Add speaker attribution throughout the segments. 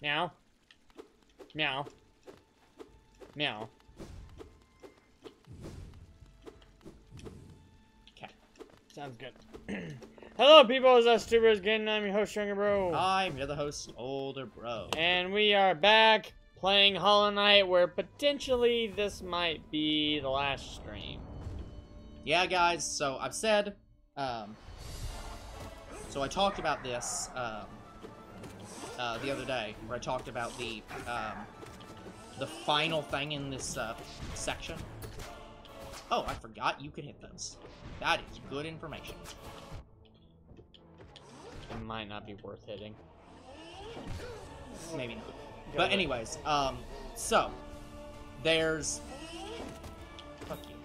Speaker 1: Meow. Meow. Meow. Okay. Sounds good. Hello, people. It's us, TBGN. I'm your host, Younger Bro.
Speaker 2: I'm your other host, Older Bro.
Speaker 1: And we are back playing Hollow Knight, where potentially this might be the last stream.
Speaker 2: Yeah, guys. So I've said, so I talked about this the other day, where I talked about the final thing in this section. Oh, I forgot you could hit those. That is good information.
Speaker 1: It might not be worth hitting.
Speaker 2: Maybe not. But anyways, so there's. Fuck you.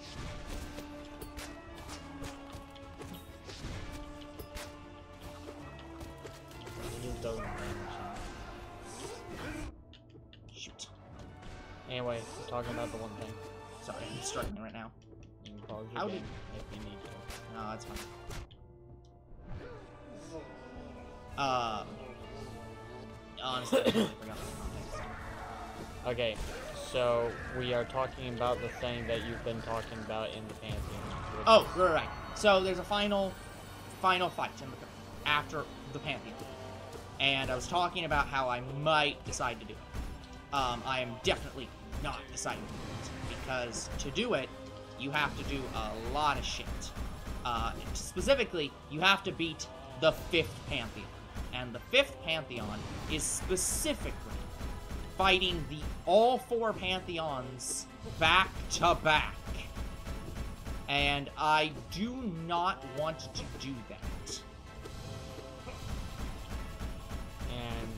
Speaker 1: It just doesn't damage him.
Speaker 2: Shoot.
Speaker 1: Anyway, we're talking about the one thing.
Speaker 2: Sorry, I'm struggling right now.
Speaker 1: You can pause
Speaker 2: How
Speaker 1: your
Speaker 2: did-
Speaker 1: game if you need to.
Speaker 2: No, that's fine. Honestly, I totally forgot the context.
Speaker 1: Okay, so we are talking about the thing that you've been talking about in the Pantheon. which-
Speaker 2: Oh, right. So there's a final fight after the Pantheon, and I was talking about how I might decide to do it. I am definitely not deciding to do it, because to do it, you have to do a lot of shit. Specifically, you have to beat the 5th Pantheon. And the 5th Pantheon is specifically fighting all 4 Pantheons back to back. And I do not want to do that.
Speaker 1: And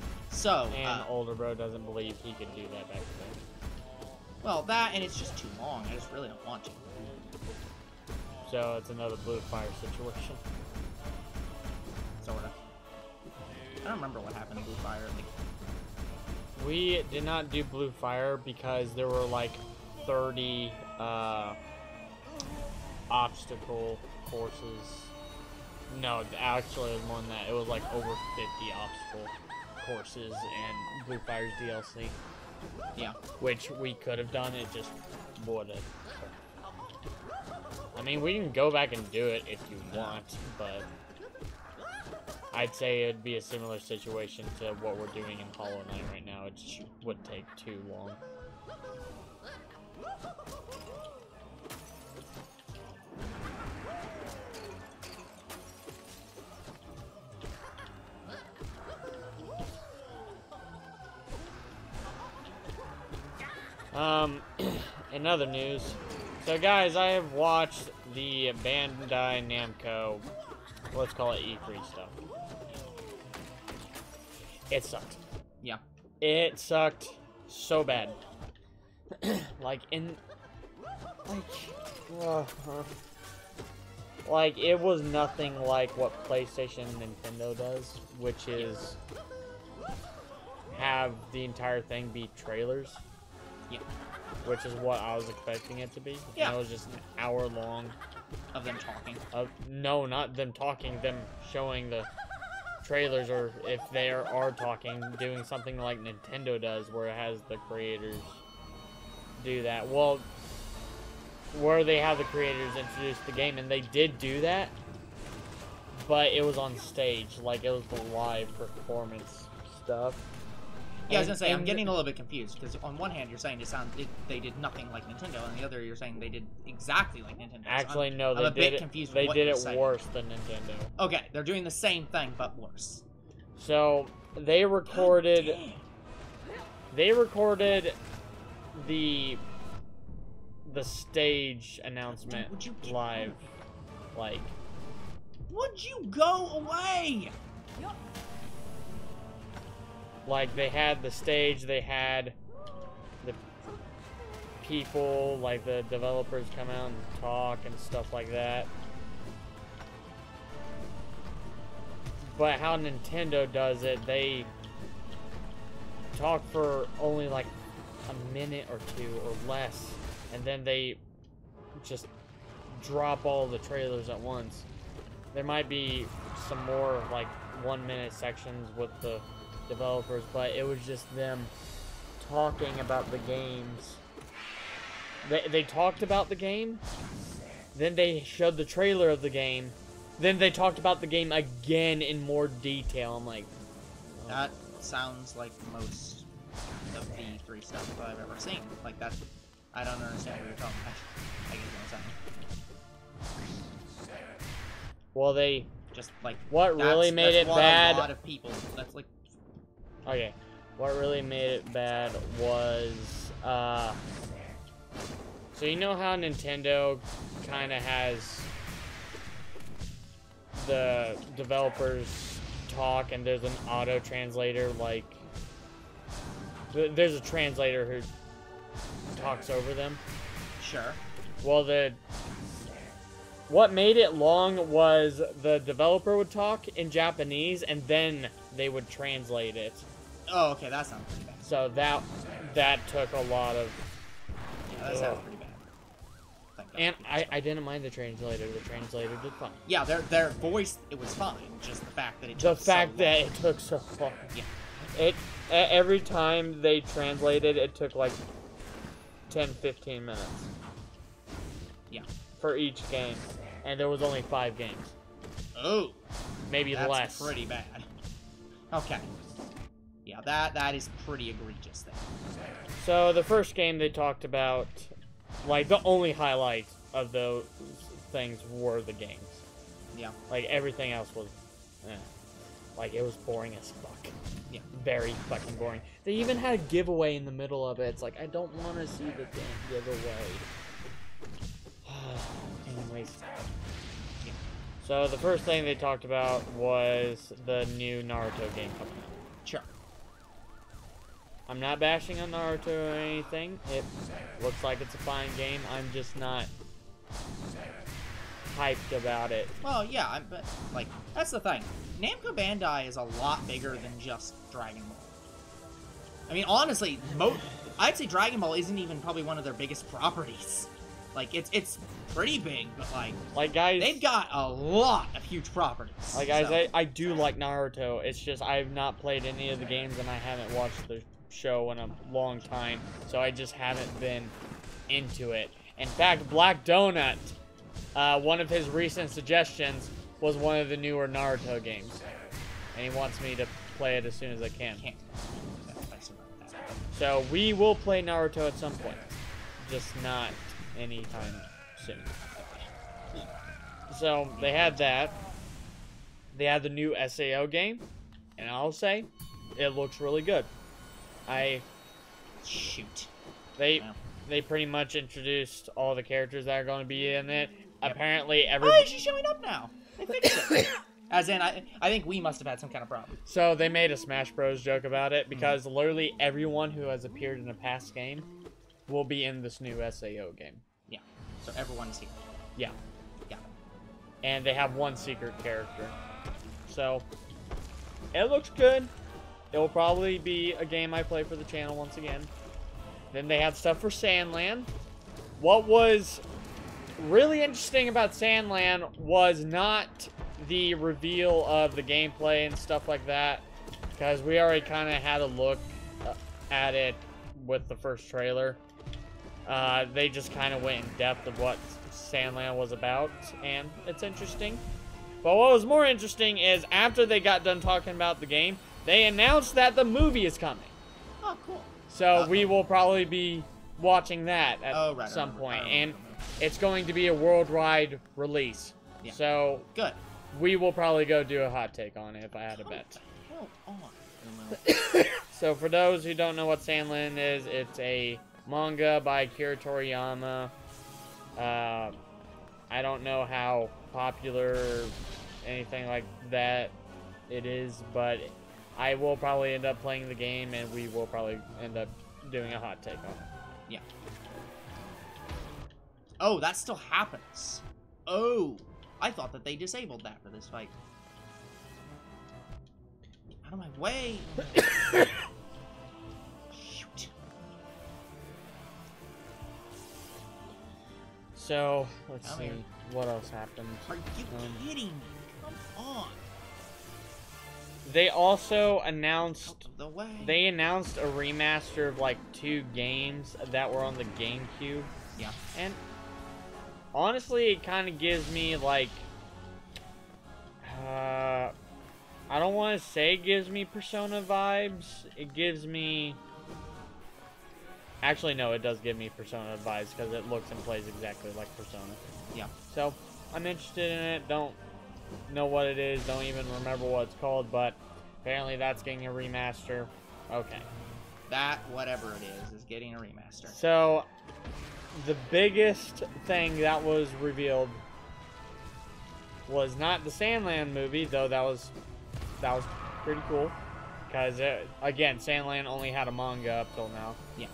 Speaker 1: Older Bro doesn't believe he could do that back then.
Speaker 2: Well, that, and it's just too long. I just really don't want to.
Speaker 1: So it's another blue fire situation.
Speaker 2: Sorta. I don't remember what happened in Blue Fire.
Speaker 1: We did not do blue fire because there were like 30 obstacle courses. No, actually it was more than that. It was like over 50 obstacle courses and Blue Fire's DLC.
Speaker 2: Yeah.
Speaker 1: Which we could have done, it just wouldn't. I mean, we can go back and do it if you want, but I'd say it'd be a similar situation to what we're doing in Hollow Knight right now. It just would take too long. In other news, so guys, I have watched the Bandai Namco, let's call it E3 stuff. It sucked.
Speaker 2: Yeah.
Speaker 1: It sucked so bad. Like it was nothing like what PlayStation and Nintendo does, which is have the entire thing be trailers.
Speaker 2: Yeah.
Speaker 1: Which is what I was expecting it to be.
Speaker 2: Yeah.
Speaker 1: And it was just an hour long.
Speaker 2: Of them talking.
Speaker 1: No, not them talking, them showing the trailers, or if they are talking, doing something like Nintendo does, where it has the creators do that. Well, where they have the creators introduce the game, and they did do that, but it was on stage, like it was the live performance stuff.
Speaker 2: Yeah, I was gonna say, I'm getting a little bit confused, because on one hand you're saying they did nothing like Nintendo, and the other you're saying they did exactly like Nintendo.
Speaker 1: Actually,
Speaker 2: so
Speaker 1: no,
Speaker 2: I'm a bit confused with what
Speaker 1: they did
Speaker 2: you're
Speaker 1: it
Speaker 2: saying.
Speaker 1: worse than Nintendo.
Speaker 2: Okay, they're doing the same thing, but worse.
Speaker 1: So, they recorded the stage announcement live, like.
Speaker 2: Would you go away?
Speaker 1: Like, they had the stage, they had the people, like the developers come out and talk and stuff like that. But how Nintendo does it, they talk for only like a minute or two or less, and then they just drop all the trailers at once. There might be some more like 1 minute sections with the developers, but it was just them talking about the games. They talked about the game, then they showed the trailer of the game, then they talked about the game again in more detail. I'm like, oh.
Speaker 2: That sounds like most of the E3 stuff I've ever seen. Like, that's... I don't understand what you're talking about. I guess what I'm saying.
Speaker 1: Well, they...
Speaker 2: Just, like...
Speaker 1: What really made it bad...
Speaker 2: a lot of people... That's, like...
Speaker 1: Okay. What really made it bad was... So you know how Nintendo kind of has... the developers talk and there's an auto translator, like... There's a translator who talks over them.
Speaker 2: Sure.
Speaker 1: Well, what made it long was the developer would talk in Japanese and then they would translate it.
Speaker 2: Oh, okay, that sounds pretty bad.
Speaker 1: So that took a lot of...
Speaker 2: Yeah, that sounds pretty bad.
Speaker 1: And I didn't mind the translator. The translator did fine.
Speaker 2: Yeah, their voice, it was fine. Just the fact that it
Speaker 1: The
Speaker 2: took
Speaker 1: fact
Speaker 2: so
Speaker 1: that
Speaker 2: long.
Speaker 1: it took so long.
Speaker 2: Yeah.
Speaker 1: Every time they translated, it took like 10-15 minutes.
Speaker 2: Yeah.
Speaker 1: For each game. And there was only 5 games.
Speaker 2: Oh.
Speaker 1: Maybe
Speaker 2: That's
Speaker 1: less.
Speaker 2: pretty bad. Okay. Yeah, that is pretty egregious then.
Speaker 1: So the first game they talked about, like the only highlight of those things were the games.
Speaker 2: Yeah.
Speaker 1: Like everything else was, like it was boring as fuck.
Speaker 2: Yeah.
Speaker 1: Very fucking boring. They even had a giveaway in the middle of it. It's like, I don't want to see the damn giveaway. Anyways.
Speaker 2: Yeah.
Speaker 1: So the first thing they talked about was the new Naruto game coming out.
Speaker 2: Sure.
Speaker 1: I'm not bashing on Naruto or anything. It looks like it's a fine game. I'm just not hyped about it.
Speaker 2: Well, yeah, but like that's the thing. Namco Bandai is a lot bigger than just Dragon Ball. I mean, honestly, I'd say Dragon Ball isn't even probably one of their biggest properties. Like it's pretty big, but
Speaker 1: like guys,
Speaker 2: they've got a lot of huge properties.
Speaker 1: Like guys,
Speaker 2: so.
Speaker 1: I do like Naruto. It's just I've not played any of the games and I haven't watched the show in a long time, so I just haven't been into it. In fact, Black Donut, one of his recent suggestions was one of the newer Naruto games, and he wants me to play it as soon as I can. So we will play Naruto at some point, just not anytime soon. So they had that. They had the new SAO game, and I'll say it looks really good.
Speaker 2: Shoot.
Speaker 1: They pretty much introduced all the characters that are going to be in it. Yep. Apparently,
Speaker 2: Oh, she's showing up now. They fixed it. As in, I think we must have had some kind of problem.
Speaker 1: So they made a Smash Bros. Joke about it because literally everyone who has appeared in a past game will be in this new SAO game.
Speaker 2: Yeah. So everyone's here.
Speaker 1: Yeah.
Speaker 2: Got it.
Speaker 1: And they have one secret character. So it looks good. It will probably be a game I play for the channel once again. Then they had stuff for Sandland. What was really interesting about Sandland was not the reveal of the gameplay and stuff like that, because we already kind of had a look at it with the first trailer. They just kind of went in depth of what Sandland was about, and it's interesting. But what was more interesting is after they got done talking about the game, they announced that the movie is coming.
Speaker 2: Oh, cool.
Speaker 1: So we will probably be watching that at some point, and it's going to be a worldwide release.
Speaker 2: Yeah.
Speaker 1: So
Speaker 2: good.
Speaker 1: We will probably go do a hot take on it if I had to bet. So for those who don't know what Sandland is, it's a manga by Akira Toriyama. I don't know how popular or anything like that it is, but I will probably end up playing the game and we will probably end up doing a hot take on it.
Speaker 2: Yeah. Oh, that still happens. Oh, I thought that they disabled that for this fight. Out of my way. Shoot.
Speaker 1: So, let's see. What else happened?
Speaker 2: Are you kidding me? Come on.
Speaker 1: They also announced...
Speaker 2: Out of the way.
Speaker 1: They announced a remaster of, like, 2 games that were on the GameCube.
Speaker 2: Yeah.
Speaker 1: And honestly, it kind of gives me, like... I don't want to say it gives me Persona vibes. It gives me... Actually, no, it does give me Persona vibes because it looks and plays exactly like Persona.
Speaker 2: Yeah.
Speaker 1: So, I'm interested in it. Don't know what it is. Don't even remember what it's called, but apparently that's getting a remaster. Okay.
Speaker 2: That, whatever it is getting a remaster.
Speaker 1: So, the biggest thing that was revealed was not the Sandland movie, though that was pretty cool. Because, again, Sandland only had a manga up till now.
Speaker 2: Yeah.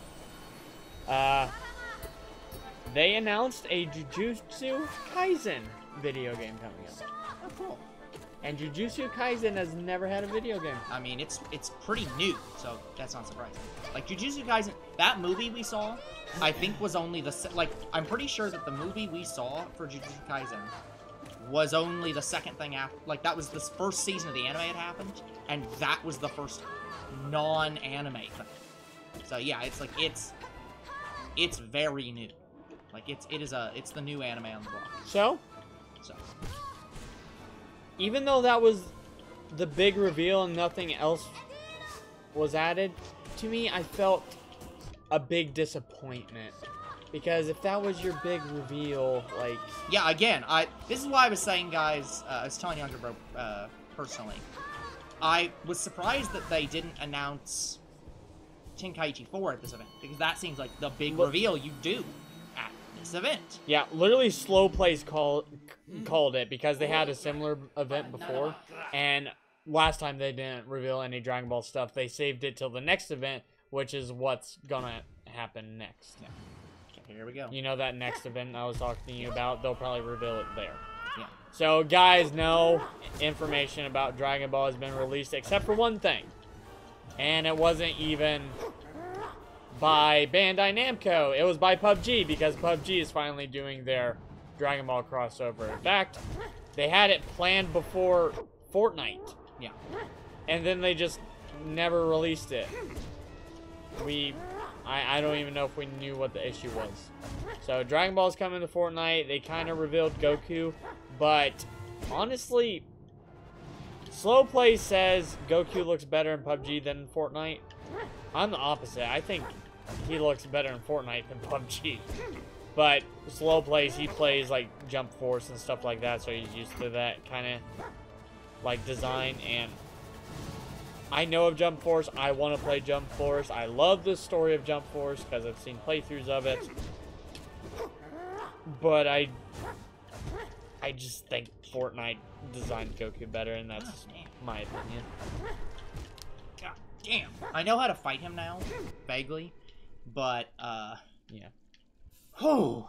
Speaker 1: They announced a Jujutsu Kaisen video game coming up.
Speaker 2: Oh, cool.
Speaker 1: And Jujutsu Kaisen has never had a video game.
Speaker 2: I mean, it's pretty new, so that's not surprising. Like, Jujutsu Kaisen, that movie we saw, I think was only I'm pretty sure that the movie we saw for Jujutsu Kaisen was only the second thing after, like, that was the first season of the anime had happened, and that was the first non-anime thing. So, yeah, it's like, it's very new. Like, it's the new anime on the block.
Speaker 1: So, even though that was the big reveal and nothing else was added, to me, I felt a big disappointment. Because if that was your big reveal, like...
Speaker 2: Yeah, again, this is why I was saying, guys, I was telling Younger Bro, personally, I was surprised that they didn't announce Tenkaichi 4 at this event, because that seems like the big reveal you do at this event.
Speaker 1: Yeah, literally Slow Plays called it, because they had a similar event before, and last time they didn't reveal any Dragon Ball stuff. They saved it till the next event, which is what's gonna happen next.
Speaker 2: Yeah. Here we go.
Speaker 1: You know that next event I was talking to you about? They'll probably reveal it there.
Speaker 2: Yeah.
Speaker 1: So, guys, no information about Dragon Ball has been released except for one thing. And it wasn't even by Bandai Namco. It was by PUBG, because PUBG is finally doing their Dragon Ball crossover. In fact, they had it planned before Fortnite.
Speaker 2: Yeah.
Speaker 1: And then they just never released it. I don't even know if we knew what the issue was. So, Dragon Ball's coming to Fortnite. They kind of revealed Goku. But, honestly, Slow Play says Goku looks better in PUBG than in Fortnite. I'm the opposite. I think he looks better in Fortnite than PUBG. But, Slow Plays, he plays, like, Jump Force and stuff like that. So, he's used to that kind of, like, design. And I know of Jump Force. I want to play Jump Force. I love the story of Jump Force because I've seen playthroughs of it. But I just think Fortnite designed Goku better, and that's my opinion.
Speaker 2: God damn. I know how to fight him now, vaguely, but,
Speaker 1: yeah.
Speaker 2: Whew.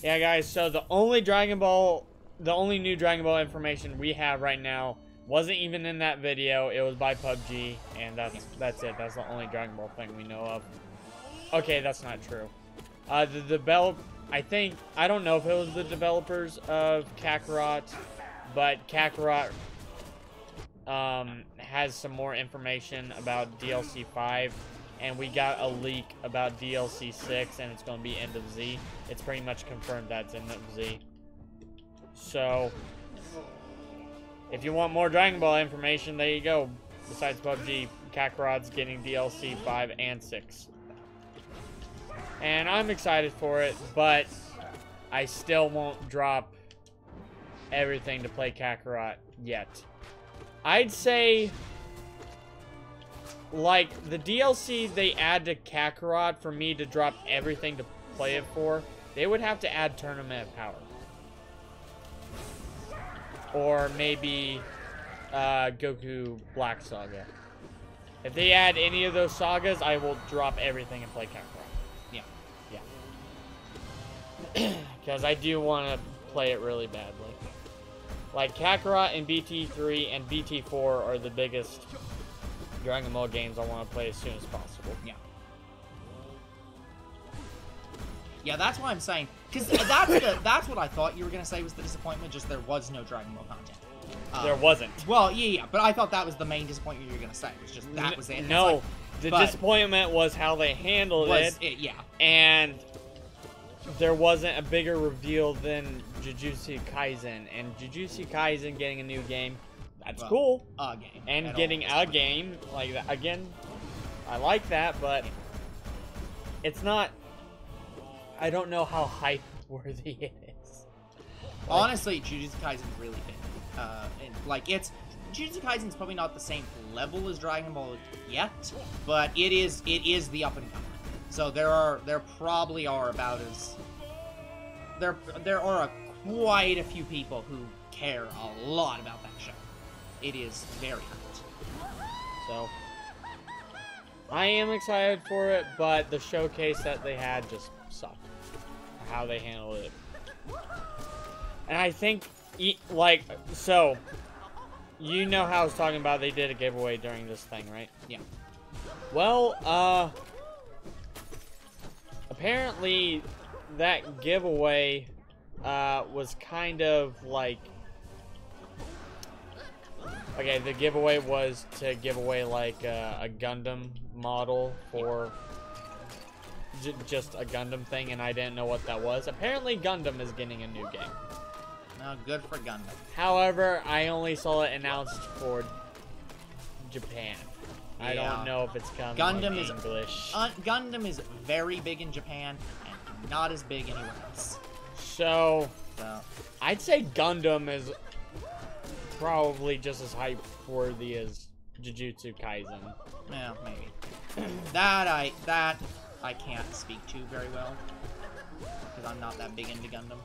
Speaker 1: Yeah, guys, so the only new Dragon Ball information we have right now wasn't even in that video. It was by PUBG, and that's it. That's the only Dragon Ball thing we know of. Okay, that's not true. I don't know if it was the developers of Kakarot, but Kakarot has some more information about DLC 5, and we got a leak about DLC 6, and it's going to be End of Z. It's pretty much confirmed that's End of Z. So, if you want more Dragon Ball information, there you go. Besides PUBG, Kakarot's getting DLC 5 and 6. And I'm excited for it, but I still won't drop everything to play Kakarot yet. I'd say, like, the DLC they add to Kakarot, for me to drop everything to play it for, they would have to add Tournament of Power. Or maybe Goku Black Saga. If they add any of those sagas, I will drop everything and play Kakarot. Yeah. Because I do want to play it really badly. Like, Kakarot and BT3 and BT4 are the biggest Dragon Ball games I want to play as soon as possible.
Speaker 2: Yeah. Yeah, that's what I'm saying. Because that's what I thought you were going to say was the disappointment, just there was no Dragon Ball content.
Speaker 1: There wasn't.
Speaker 2: Well, yeah, but I thought that was the main disappointment you were gonna say. It was just that was it.
Speaker 1: No,
Speaker 2: like,
Speaker 1: the disappointment was how they handled it.
Speaker 2: Yeah.
Speaker 1: And there wasn't a bigger reveal than Jujutsu Kaisen. And Jujutsu Kaisen getting a new game, that's cool.
Speaker 2: A game.
Speaker 1: And getting a game, like that, again, I like that, but it's not, I don't know how hype-worthy it is. Like, honestly,
Speaker 2: Jujutsu Kaisen's really big. And, like, Jujutsu Kaisen's probably not the same level as Dragon Ball yet, but it is the up-and-comer. So there probably are about as... There are quite a few people who care a lot about that show. It is very hot.
Speaker 1: So, I am excited for it, but the showcase that they had just sucked. How they handled it. And I think, like, so, you know how I was talking about they did a giveaway during this thing, right?
Speaker 2: Yeah.
Speaker 1: Well, apparently that giveaway, was kind of like, okay, the giveaway was to give away, like, a Gundam model for just a Gundam thing, and I didn't know what that was. Apparently, Gundam is getting a new game.
Speaker 2: Oh, good for Gundam.
Speaker 1: However, I only saw it announced for Japan. Yeah. I don't know if it's coming in English.
Speaker 2: Gundam is very big in Japan, and not as big anywhere else.
Speaker 1: So, I'd say Gundam is probably just as hype-worthy as Jujutsu Kaisen.
Speaker 2: Yeah, maybe. that I can't speak to very well, because I'm not that big into Gundam.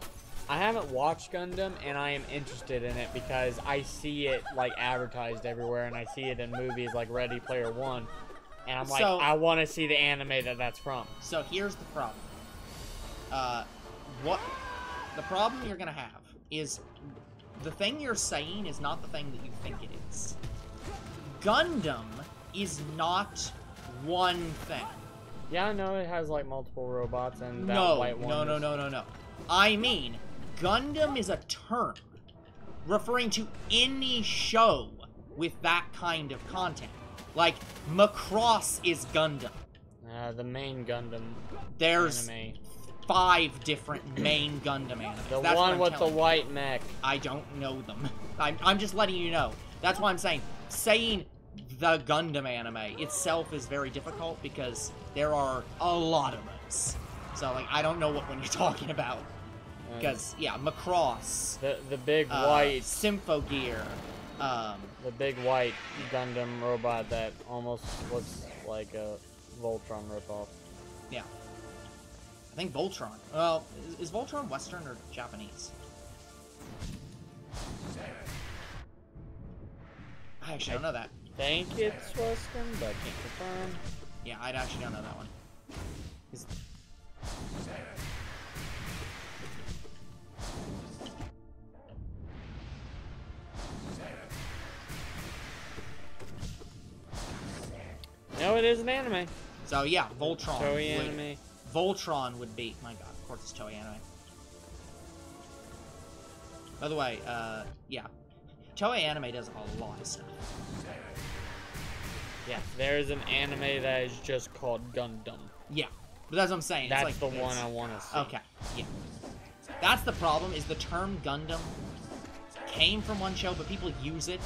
Speaker 1: I haven't watched Gundam, and I am interested in it because I see it, like, advertised everywhere, and I see it in movies like Ready Player One, and I'm like, I want to see the anime that's from.
Speaker 2: So here's the problem. The problem you're gonna have is the thing you're saying is not the thing that you think it is. Gundam is not one thing.
Speaker 1: Yeah, I know it has, like, multiple robots and that white one.
Speaker 2: No. I mean, Gundam is a term referring to any show with that kind of content. Like, Macross is Gundam.
Speaker 1: The main Gundam
Speaker 2: There's
Speaker 1: anime.
Speaker 2: 5 different main Gundam animes.
Speaker 1: The one with the white mech.
Speaker 2: I don't know them. I'm just letting you know. That's why I'm saying. Saying the Gundam anime itself is very difficult because there are a lot of those. So, like, I don't know what one you're talking about. Because, yeah, Macross.
Speaker 1: The big white...
Speaker 2: Symphogear.
Speaker 1: The big white Gundam robot that almost looks like a Voltron ripoff.
Speaker 2: Yeah. I think Voltron. Well, is Voltron Western or Japanese? I actually don't know that.
Speaker 1: I think it's Western, but I can't confirm.
Speaker 2: Yeah, I actually don't know that one.
Speaker 1: No, it is an anime.
Speaker 2: So yeah, Voltron.
Speaker 1: Toei anime.
Speaker 2: Voltron would be. My God, of course it's Toei anime. By the way, yeah, Toei anime does a lot of stuff.
Speaker 1: Yeah, there is an anime that is just called Gundam.
Speaker 2: Yeah, but that's what I'm saying.
Speaker 1: That's
Speaker 2: it's like,
Speaker 1: the one I want to see.
Speaker 2: Okay, yeah. That's the problem. Is the term Gundam came from one show, but people use it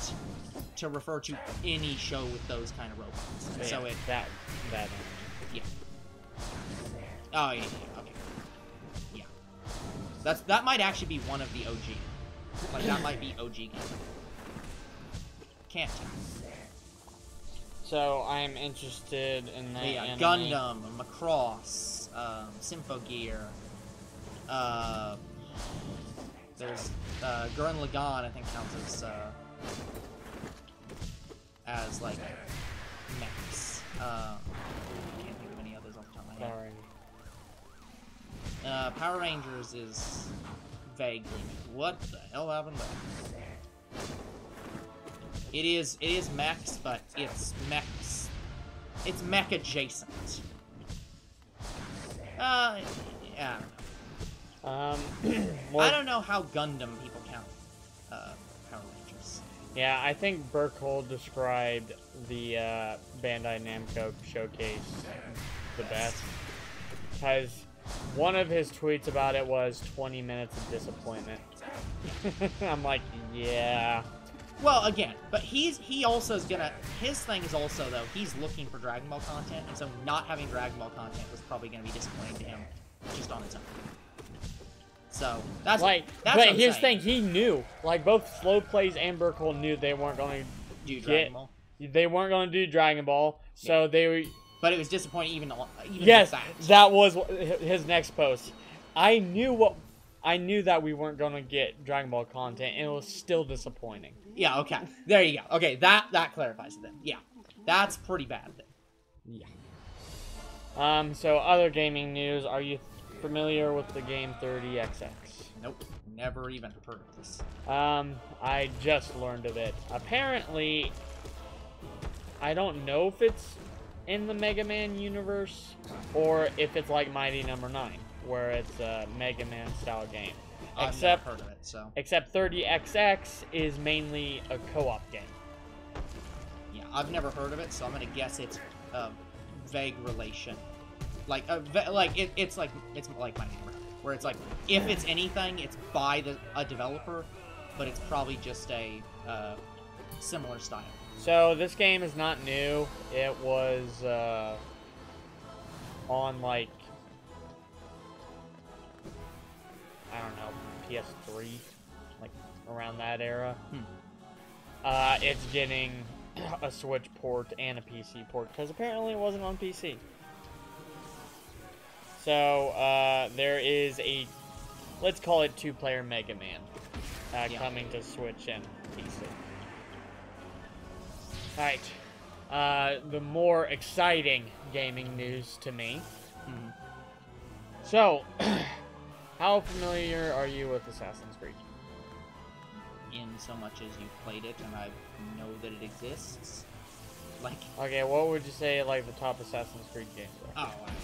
Speaker 2: to refer to any show with those kind of robots. And
Speaker 1: yeah,
Speaker 2: so it
Speaker 1: that anime.
Speaker 2: Yeah. Oh yeah, okay. Yeah. That might actually be one of the OG. Like that might be OG Gundam. Can't tell.
Speaker 1: So I'm interested in that.
Speaker 2: Yeah,
Speaker 1: anime.
Speaker 2: Gundam, Macross, Symphogear. There's Gurren Lagann, I think counts as like mechs. I can't think of any others off the top of my head. Power Rangers is vaguely mech. What the hell happened there? It is mechs, but it's mechs. It's mech adjacent. Yeah.
Speaker 1: More...
Speaker 2: I don't know how Gundam people count Power Rangers.
Speaker 1: Yeah, I think Burkhold described the Bandai Namco showcase the best. Because one of his tweets about it was 20 minutes of disappointment. I'm like, yeah.
Speaker 2: Well, again, but he also is gonna. His thing is also though he's looking for Dragon Ball content, and so not having Dragon Ball content was probably gonna be disappointing to him, just on its own. So that's
Speaker 1: like.
Speaker 2: That's
Speaker 1: but
Speaker 2: what I'm
Speaker 1: his
Speaker 2: saying.
Speaker 1: thing, he knew. Like both Slow Plays and Burkhold knew they weren't going to
Speaker 2: Do Dragon Ball.
Speaker 1: They weren't going to do Dragon Ball, so they were.
Speaker 2: But it was disappointing even
Speaker 1: Yes,
Speaker 2: with
Speaker 1: that was his next post. I knew that we weren't going to get Dragon Ball content, and it was still disappointing.
Speaker 2: Yeah, okay. There you go. Okay, that clarifies it then. Yeah. That's pretty bad then.
Speaker 1: Yeah. So other gaming news, are you familiar with the game 30XX?
Speaker 2: Nope. Never even heard of this.
Speaker 1: I just learned of it. Apparently, I don't know if it's in the Mega Man universe or if it's like Mighty Number 9, where it's a Mega Man style game.
Speaker 2: I've never heard of it, so.
Speaker 1: Except 30XX is mainly a co-op game.
Speaker 2: Yeah, I've never heard of it, so I'm gonna guess it's a vague relation. Like, it's like Mighty Number 9, where it's like, if it's anything, it's by a developer, but it's probably just a similar style.
Speaker 1: So this game is not new. It was on like, I don't know, PS3, like around that era. It's getting a Switch port and a PC port because apparently it wasn't on PC. So there is a, let's call it 2-player Mega Man coming to Switch and PC. Alright, the more exciting gaming news to me. So, how familiar are you with Assassin's Creed?
Speaker 2: In so much as you've played it and I know that it exists. Like...
Speaker 1: Okay, what would you say, like, the top Assassin's Creed games are?
Speaker 2: Oh, I don't know,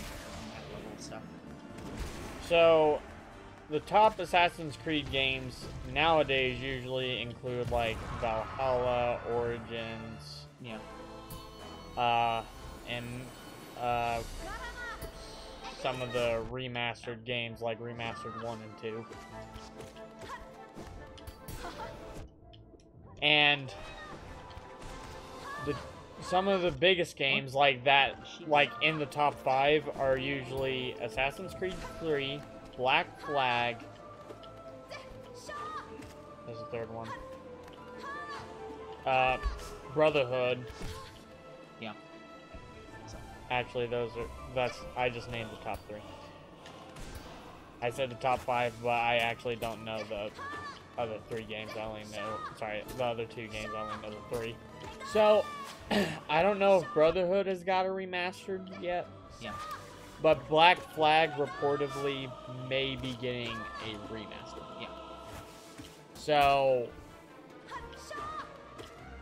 Speaker 2: that level of stuff.
Speaker 1: So, the top Assassin's Creed games nowadays usually include, like, Valhalla, Origins...
Speaker 2: Yeah.
Speaker 1: And some of the remastered games, like Remastered 1 and 2. And some of the biggest games like that, like in the top 5, are usually Assassin's Creed 3, Black Flag. There's a third one. Brotherhood.
Speaker 2: Yeah.
Speaker 1: Actually, I just named the top 3. I said the top 5, but I actually don't know the other 3 games. I only know, the other 2 games, I only know the 3. So, I don't know if Brotherhood has got a remastered yet.
Speaker 2: Yeah.
Speaker 1: But Black Flag reportedly may be getting a remaster.
Speaker 2: Yeah.
Speaker 1: So,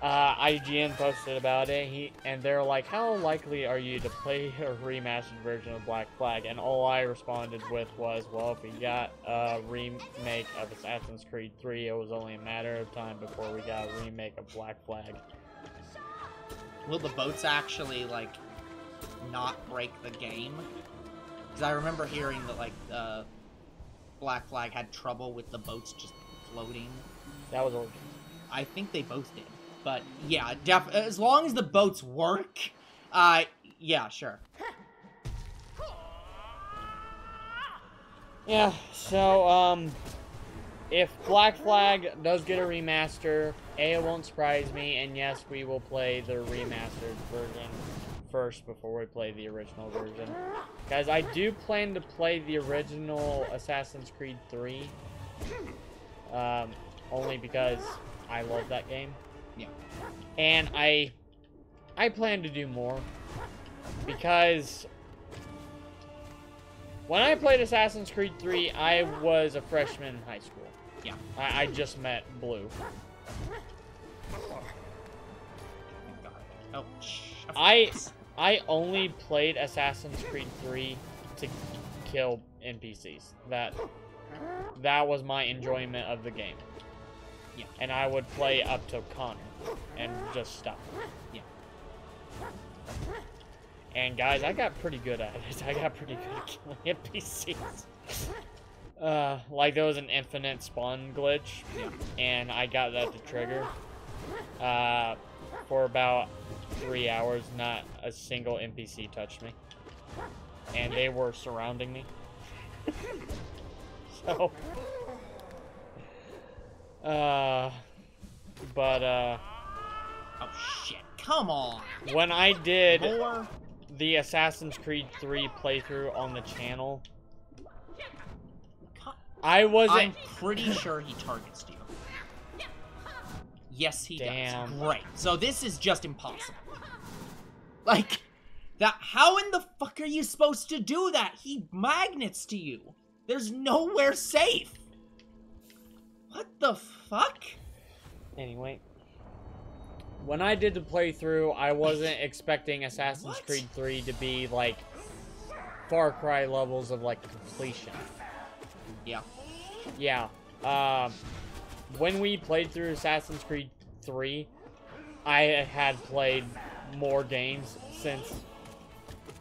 Speaker 1: IGN posted about it, and they're like, how likely are you to play a remastered version of Black Flag? And all I responded with was, well, if we got a remake of Assassin's Creed 3, it was only a matter of time before we got a remake of Black Flag.
Speaker 2: Will the boats actually, like, not break the game? Because I remember hearing that, like, Black Flag had trouble with the boats just floating.
Speaker 1: That was Origins.
Speaker 2: I think they both did. But, yeah, as long as the boats work, yeah, sure.
Speaker 1: Yeah, so, if Black Flag does get a remaster, it won't surprise me, and yes, we will play the remastered version first before we play the original version. Guys, I do plan to play the original Assassin's Creed 3, only because I love that game.
Speaker 2: Yeah.
Speaker 1: And I plan to do more, because when I played Assassin's Creed 3, I was a freshman in high school.
Speaker 2: Yeah.
Speaker 1: I just met Blue.
Speaker 2: Oh,
Speaker 1: I only played Assassin's Creed 3 to kill NPCs. That was my enjoyment of the game.
Speaker 2: Yeah.
Speaker 1: And I would play up to Connor and just stop.
Speaker 2: Yeah.
Speaker 1: And guys, I got pretty good at it. I got pretty good at killing NPCs. Like there was an infinite spawn glitch, and I got that to trigger. For about 3 hours, not a single NPC touched me. And they were surrounding me. So, oh
Speaker 2: shit, come on.
Speaker 1: When I did
Speaker 2: More?
Speaker 1: the Assassin's Creed 3 playthrough on the channel,
Speaker 2: I'm pretty sure he targets you. Yes, he does. Great. So this is just impossible. Like, that. How in the fuck are you supposed to do that? He magnets to you. There's nowhere safe. What the fuck?
Speaker 1: Anyway, when I did the playthrough, I wasn't expecting Assassin's Creed 3 to be like Far Cry levels of like completion.
Speaker 2: Yeah.
Speaker 1: Yeah. When we played through Assassin's Creed 3, I had played more games since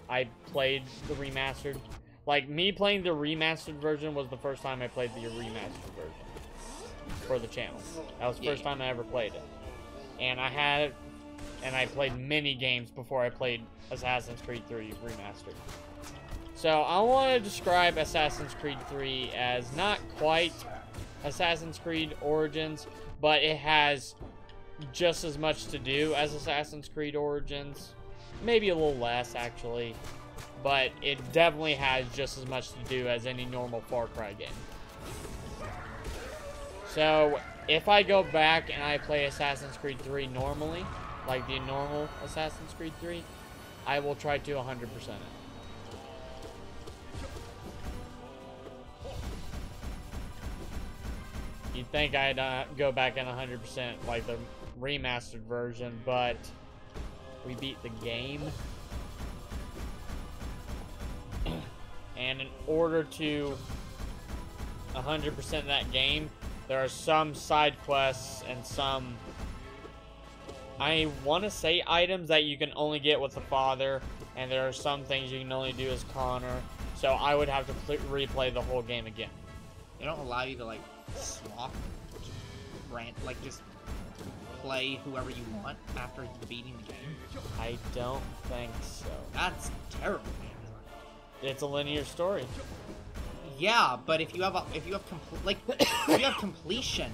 Speaker 1: I played the remastered. Like, me playing the remastered version was the first time I played the remastered version for the channel. That was the first time I ever played it. And I played many games before I played Assassin's Creed 3 remastered. So, I want to describe Assassin's Creed 3 as not quite Assassin's Creed Origins, but it has just as much to do as Assassin's Creed Origins. Maybe a little less, actually. But it definitely has just as much to do as any normal Far Cry game. So, if I go back and I play Assassin's Creed 3 normally, like the normal Assassin's Creed 3, I will try to 100% it. You'd think I'd go back and 100% like the remastered version, but we beat the game. And in order to 100% that game, there are some side quests and some, I want to say items that you can only get with the father, and there are some things you can only do as Connor, so I would have to replay the whole game again.
Speaker 2: They don't allow you to, like, swap, like, just play whoever you want after beating the game?
Speaker 1: I don't think so.
Speaker 2: That's terrible.
Speaker 1: It's a linear story.
Speaker 2: Yeah, but if you have completion,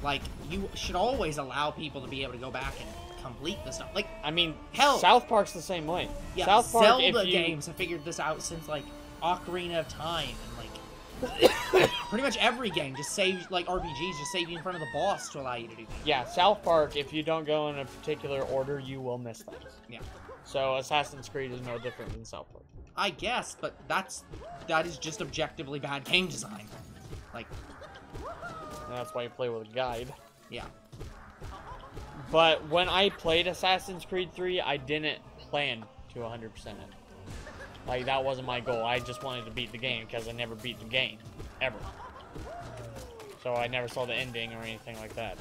Speaker 2: like, you should always allow people to be able to go back and complete the stuff. Like,
Speaker 1: I mean,
Speaker 2: hell,
Speaker 1: South Park's the same way.
Speaker 2: Yeah,
Speaker 1: South Park,
Speaker 2: Zelda games have figured this out since, like, Ocarina of Time, and, like, pretty much every game just saves, like, RPGs just save you in front of the boss to allow you to do things.
Speaker 1: Yeah, South Park, if you don't go in a particular order, you will miss things.
Speaker 2: Yeah.
Speaker 1: So Assassin's Creed is no different than South Park.
Speaker 2: I guess, but that is just objectively bad game design. Like,
Speaker 1: and that's why you play with a guide.
Speaker 2: Yeah.
Speaker 1: But when I played Assassin's Creed 3, I didn't plan to 100% it. Like, that wasn't my goal. I just wanted to beat the game because I never beat the game. Ever. So I never saw the ending or anything like that.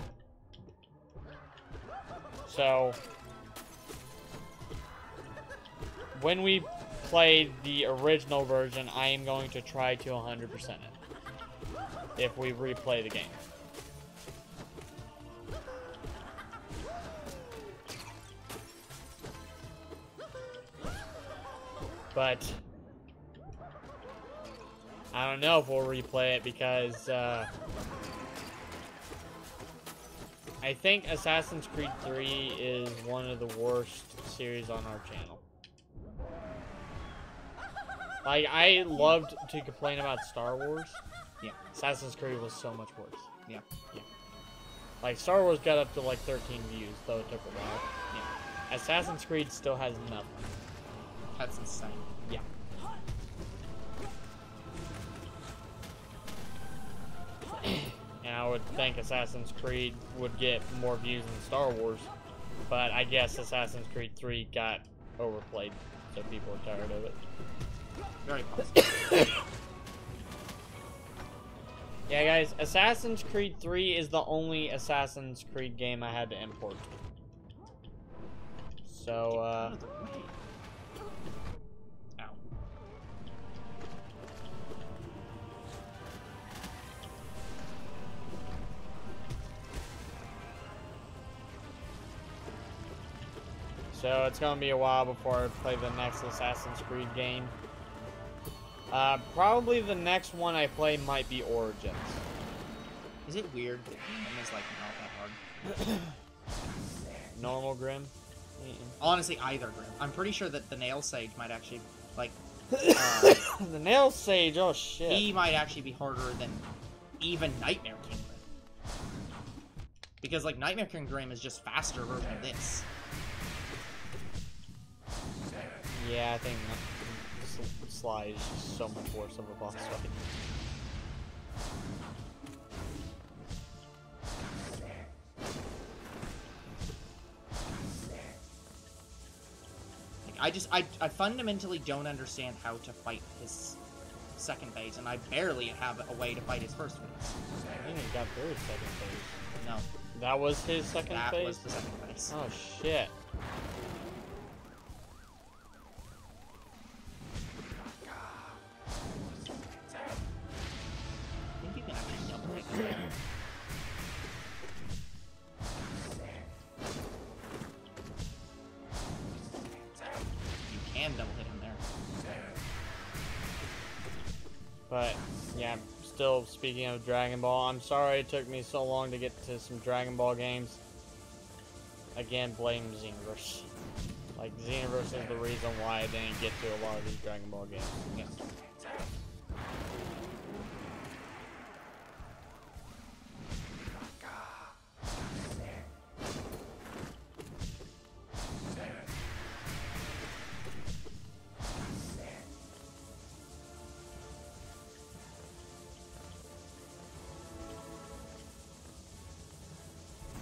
Speaker 1: So, when we played the original version, I am going to try to 100% it. If we replay the game. But I don't know if we'll replay it because I think Assassin's Creed 3 is one of the worst series on our channel. Like, I loved to complain about Star Wars.
Speaker 2: Yeah.
Speaker 1: Assassin's Creed was so much worse.
Speaker 2: Yeah.
Speaker 1: Yeah. Like, Star Wars got up to like 13 views, though it took a while. Yeah. Assassin's Creed still has nothing.
Speaker 2: That's insane.
Speaker 1: Yeah. And I would think Assassin's Creed would get more views than Star Wars, but I guess Assassin's Creed 3 got overplayed, so people are tired of it.
Speaker 2: Very possible.
Speaker 1: Yeah, guys, Assassin's Creed 3 is the only Assassin's Creed game I had to import. So,
Speaker 2: Out of the way. Ow.
Speaker 1: So it's gonna be a while before I play the next Assassin's Creed game. Probably the next one I play might be Origins.
Speaker 2: Is it weird that Grim is like not that hard?
Speaker 1: Normal Grim?
Speaker 2: Honestly, either Grim. I'm pretty sure that the Nail Sage might actually, like,
Speaker 1: The Nail Sage, oh shit.
Speaker 2: he might actually be harder than even Nightmare King Grim. Because, like, Nightmare King Grim is just faster version of this.
Speaker 1: Yeah, I think Sly is just so much worse of a boss fight.
Speaker 2: I fundamentally don't understand how to fight his second phase, and I barely have a way to fight his first phase.
Speaker 1: I think he got through his second phase.
Speaker 2: No.
Speaker 1: That was his second phase?
Speaker 2: That was the second phase.
Speaker 1: Oh shit.
Speaker 2: I think you can actually double it. You can double hit him there.
Speaker 1: But, yeah, still speaking of Dragon Ball, I'm sorry it took me so long to get to some Dragon Ball games. Again, blame Xenoverse. Like, Xenoverse is the reason why I didn't get to a lot of these Dragon Ball games.
Speaker 2: Yeah.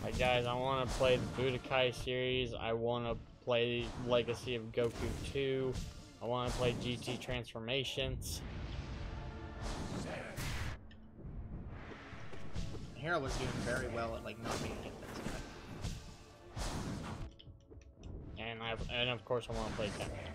Speaker 1: Like, guys, I want to play the Budokai series. I want to play Legacy of Goku 2. I want to play GT Transformations.
Speaker 2: Hero was doing very well at, like, not being hit this guy.
Speaker 1: And of course I want to play Capcom.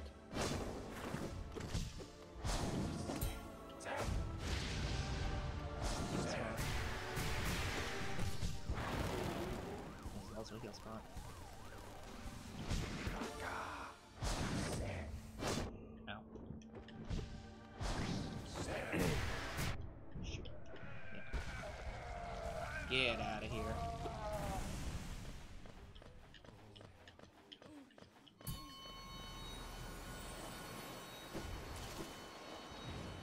Speaker 2: Also a heal spot. Ow. Shoot. Yeah. Get out of here.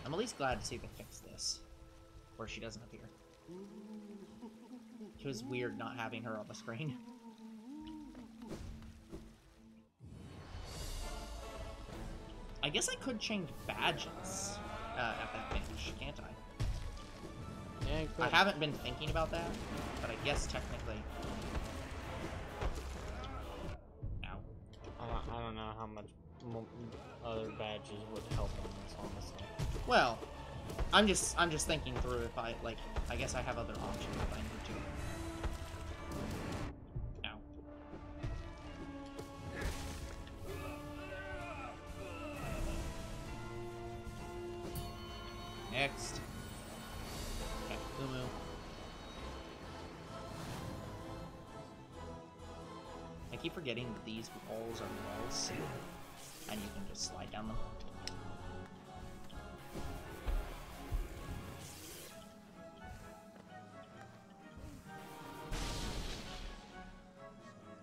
Speaker 2: I'm at least glad to see they fix this, where she doesn't appear. It was weird not having her on the screen. I guess I could change badges at that finish, can't I?
Speaker 1: Yeah, you could.
Speaker 2: I haven't been thinking about that, but I guess technically... Ow.
Speaker 1: I don't know how much other badges would help in this, honestly.
Speaker 2: Well, I'm just thinking through if I, like, I guess I have other options if I need to. Ow. Next. Okay, Umu. I keep forgetting that these walls are walls, and you can just slide down them.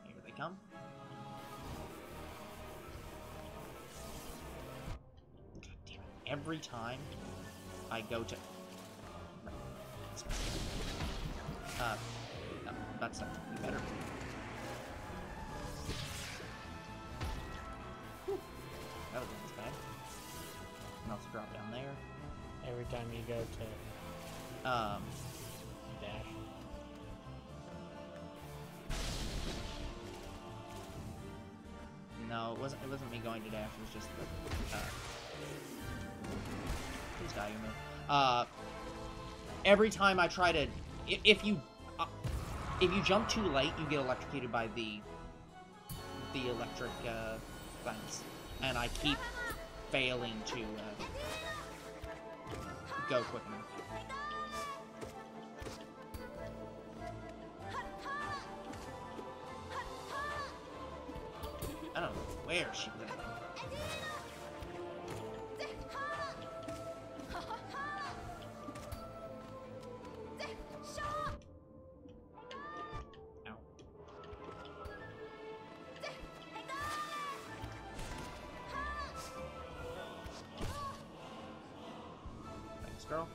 Speaker 2: Here they come. God damn it. Every time I go to... no, that's not be better. Whew. That wasn't as bad. And also drop down there.
Speaker 1: Every time you go to dash.
Speaker 2: No, it wasn't me going to dash, it was just the please die, Umu. every time I try to... If you jump too late, you get electrocuted by the electric things. And I keep failing to go quick enough. I don't know where she went. Ow. Thanks, girl.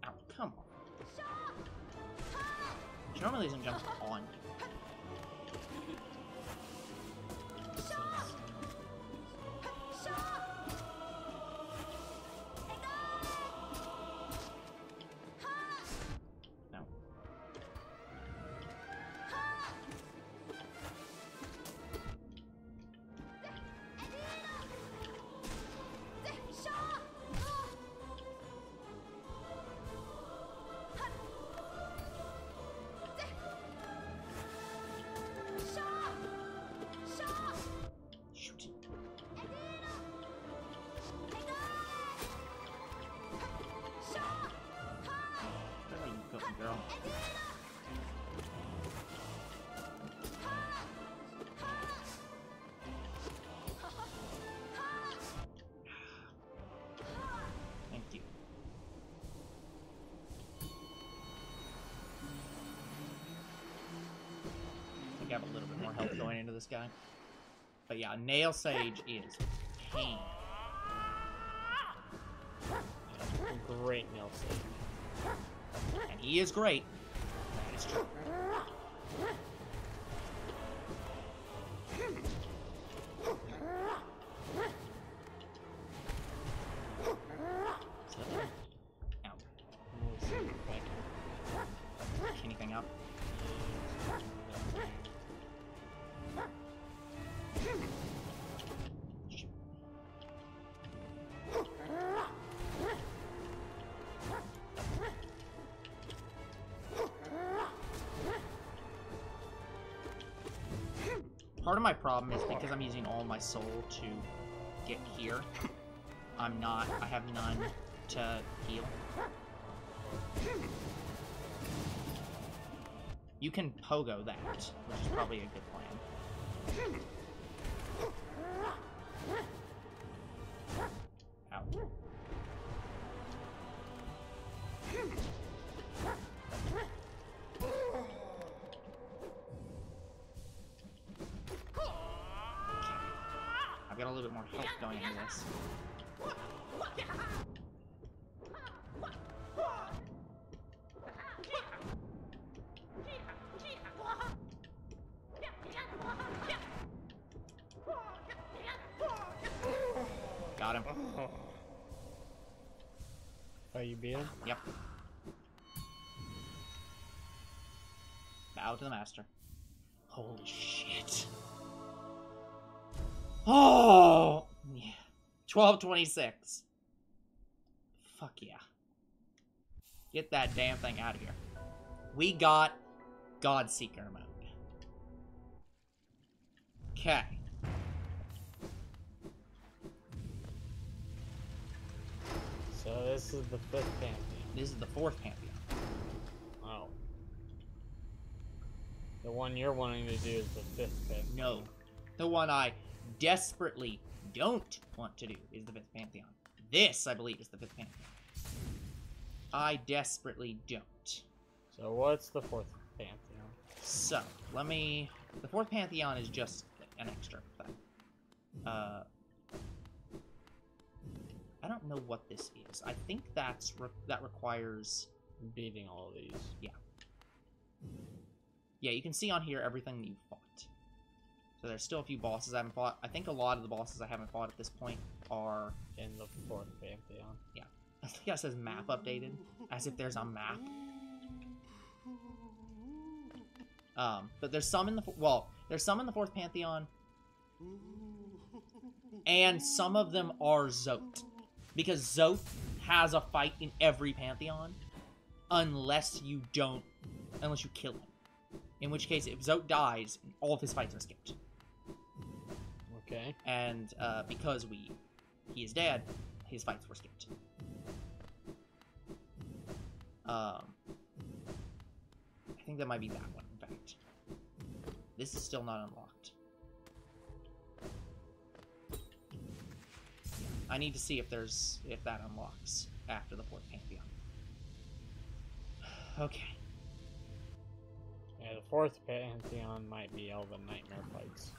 Speaker 2: Ow, come on. She normally doesn't jump on you. Girl. Thank you. I think I have a little bit more health going into this guy. But yeah, Nail Sage is pain.
Speaker 1: Great Nail Sage.
Speaker 2: And he is great. That is true. Ow. Anything up? Part of my problem is because I'm using all my soul to get here, I have none to heal. You can pogo that, which is probably a good plan. Ow. Got a little bit more health going into this. Got him.
Speaker 1: Oh, you beat him?
Speaker 2: Yep. Bow to the master. Holy shit. Oh! Yeah. 1226. Fuck yeah. Get that damn thing out of here. We got Godseeker mode. Okay.
Speaker 1: So this is the 5th Pantheon.
Speaker 2: This is the 4th Pantheon.
Speaker 1: Oh. The one you're wanting to do is the 5th Pantheon.
Speaker 2: No. The one I desperately don't want to do is the 5th Pantheon. This, I believe, is the 5th Pantheon. I desperately don't.
Speaker 1: So what's the 4th Pantheon?
Speaker 2: So, let me... The 4th Pantheon is just an extra thing. I don't know what this is. I think that requires...
Speaker 1: Beating all of these.
Speaker 2: Yeah. Yeah, you can see on here everything you fought. So there's still a few bosses I haven't fought. I think a lot of the bosses I haven't fought at this point are...
Speaker 1: In the 4th Pantheon.
Speaker 2: Yeah. I think that says map updated. As if there's a map. But there's some in the... Well, there's some in the 4th Pantheon. And some of them are Zote. Because Zote has a fight in every Pantheon, unless you kill him. In which case, if Zote dies, all of his fights are skipped.
Speaker 1: Okay.
Speaker 2: And because he is dead, his fights were skipped. I think that might be that one, in fact. This is still not unlocked. I need to see if that unlocks after the 4th Pantheon. Okay.
Speaker 1: Yeah, the 4th Pantheon might be all the nightmare fights.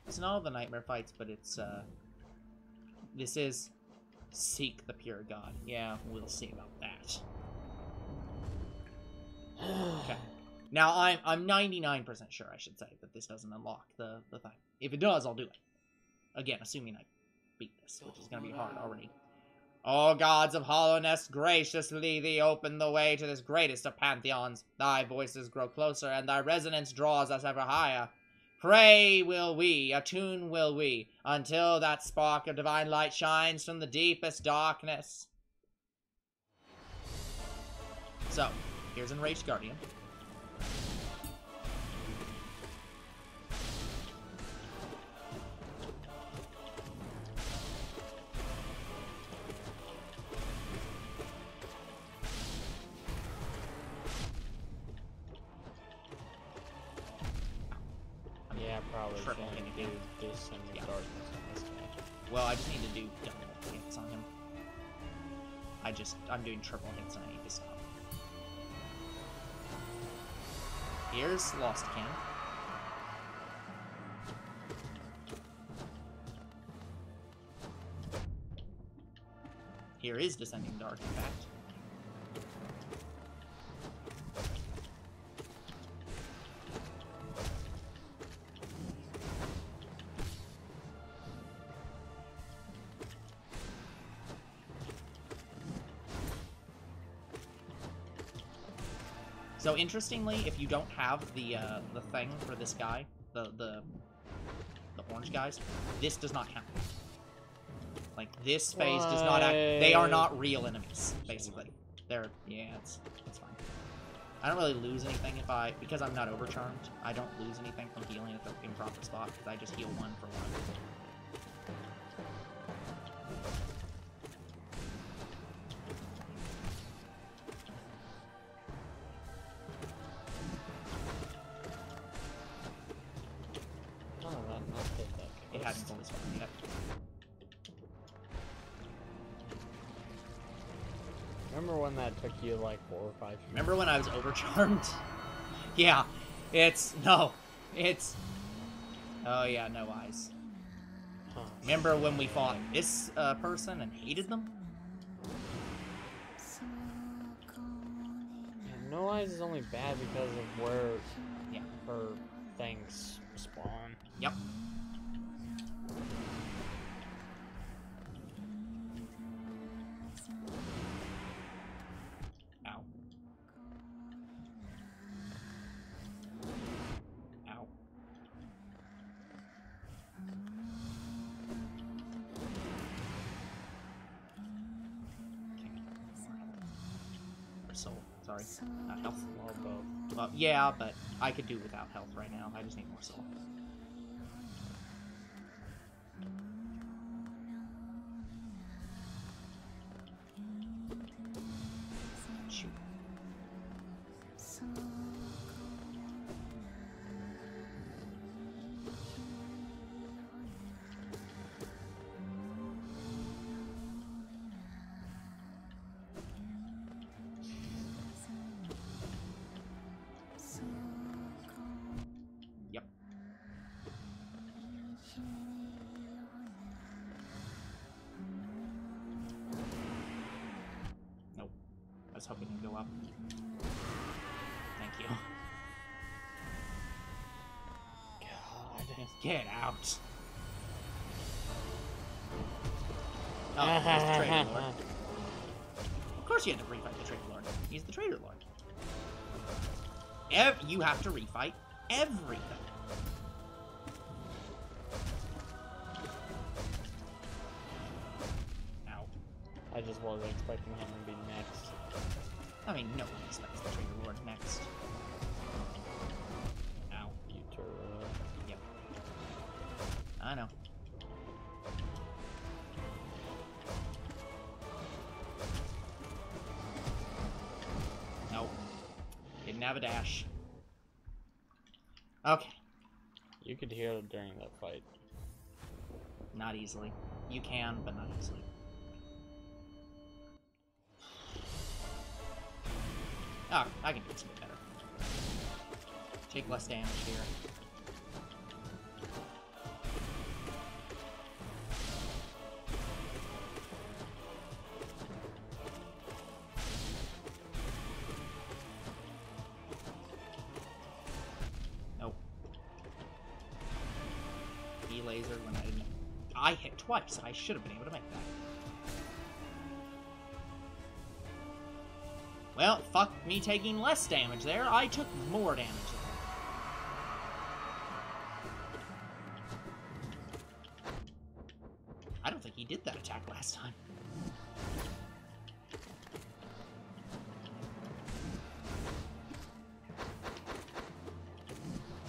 Speaker 2: It's not all the nightmare fights, but it's, this is Seek the Pure God. Yeah, we'll see about that. Okay. Now, I'm 99% sure, I should say, that this doesn't unlock the thing. If it does, I'll do it. Again, assuming I beat this, which is going to be hard already. O gods of hollowness, graciously thee open the way to this greatest of pantheons. Thy voices grow closer, and thy resonance draws us ever higher. Pray will we, attune will we, until that spark of divine light shines from the deepest darkness. So, here's Enraged Guardian.
Speaker 1: Yeah, probably
Speaker 2: Triple
Speaker 1: shouldn't
Speaker 2: hit
Speaker 1: do Descending Darkness on this guy.
Speaker 2: Well, I just need to do double hits on him. I'm doing triple hits and I need to stop. Here's Lost King. Here is Descending Dark, in fact. So interestingly, if you don't have the thing for this guy, the orange guys, this does not count. Like this phase does not act. They are not real enemies, basically. It's fine. I don't really lose anything because I'm not overcharmed. I don't lose anything from healing at the improper spot because I just heal 1 for 1. It hadn't fully spawned yet.
Speaker 1: Remember when that took you like 4 or 5 years?
Speaker 2: Remember when I was overcharmed? Yeah, oh yeah, no eyes.
Speaker 1: Huh.
Speaker 2: Remember when we fought this person and hated them?
Speaker 1: Yeah, no eyes is only bad because of where her things spawn.
Speaker 2: Yep. Soul. Sorry. Health.
Speaker 1: Or both.
Speaker 2: Yeah, but I could do without health right now. I just need more soul. Shoot. Yep. Nope. I was hoping to go up. Thank you. God, get out. Oh, there's the Traitor Lord. Of course you had to refight the Traitor Lord. He's the Traitor Lord. You have to refight everything. Ow.
Speaker 1: I just wasn't expecting him to be next.
Speaker 2: I mean, no one expects the Trigger Lord next. Ow.
Speaker 1: Futura.
Speaker 2: Yep. I know. Nope. Didn't have a dash. Okay.
Speaker 1: You could hear it during that fight.
Speaker 2: Not easily. You can, but not easily. Ah, I can do this a bit better. Take less damage here. Nope. E-laser when I didn't... I hit twice. I should have been able to make that. Well, fuck me taking less damage there. I took more damage there. I don't think he did that attack last time.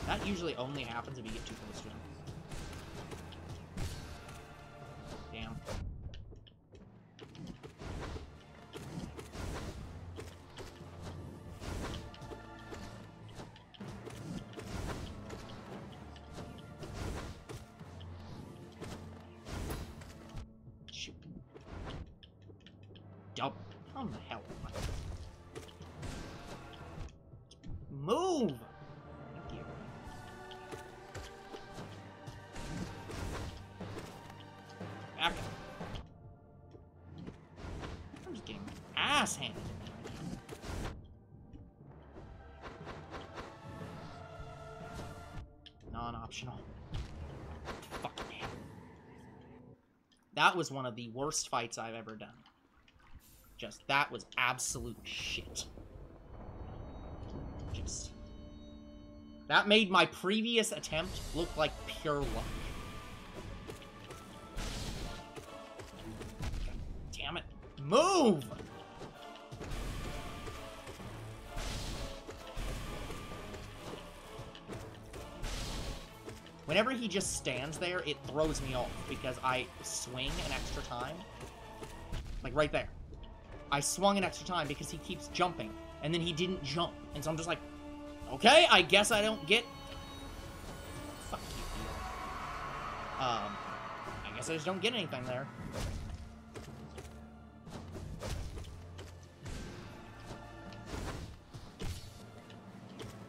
Speaker 2: That usually only happens if you get too close to him. Damn. Shoot. Double. How the hell am I? Move! Thank you. Back up. I'm just getting my ass handed to me right now. Non-optional. Fuck man. That was one of the worst fights I've ever done. Just, that was absolute shit. Just... That made my previous attempt look like pure luck. God damn it. Move! Whenever he just stands there, it throws me off because I swing an extra time. Like right there. I swung an extra time because he keeps jumping, and then he didn't jump. And so I'm just like, okay, I guess I don't get... Fuck you. I guess I just don't get anything there.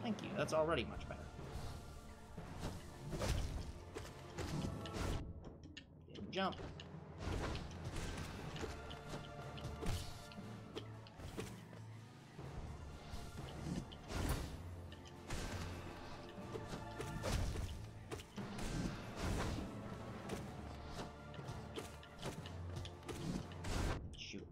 Speaker 2: Thank you, that's already much better. Didn't jump. Shoot.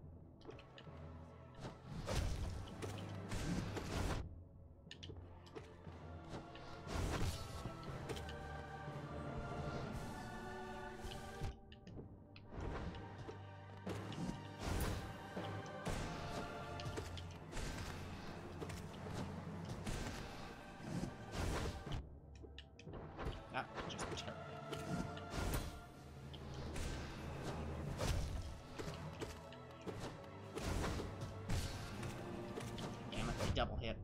Speaker 2: That was just terrible. Damn it, they double hit.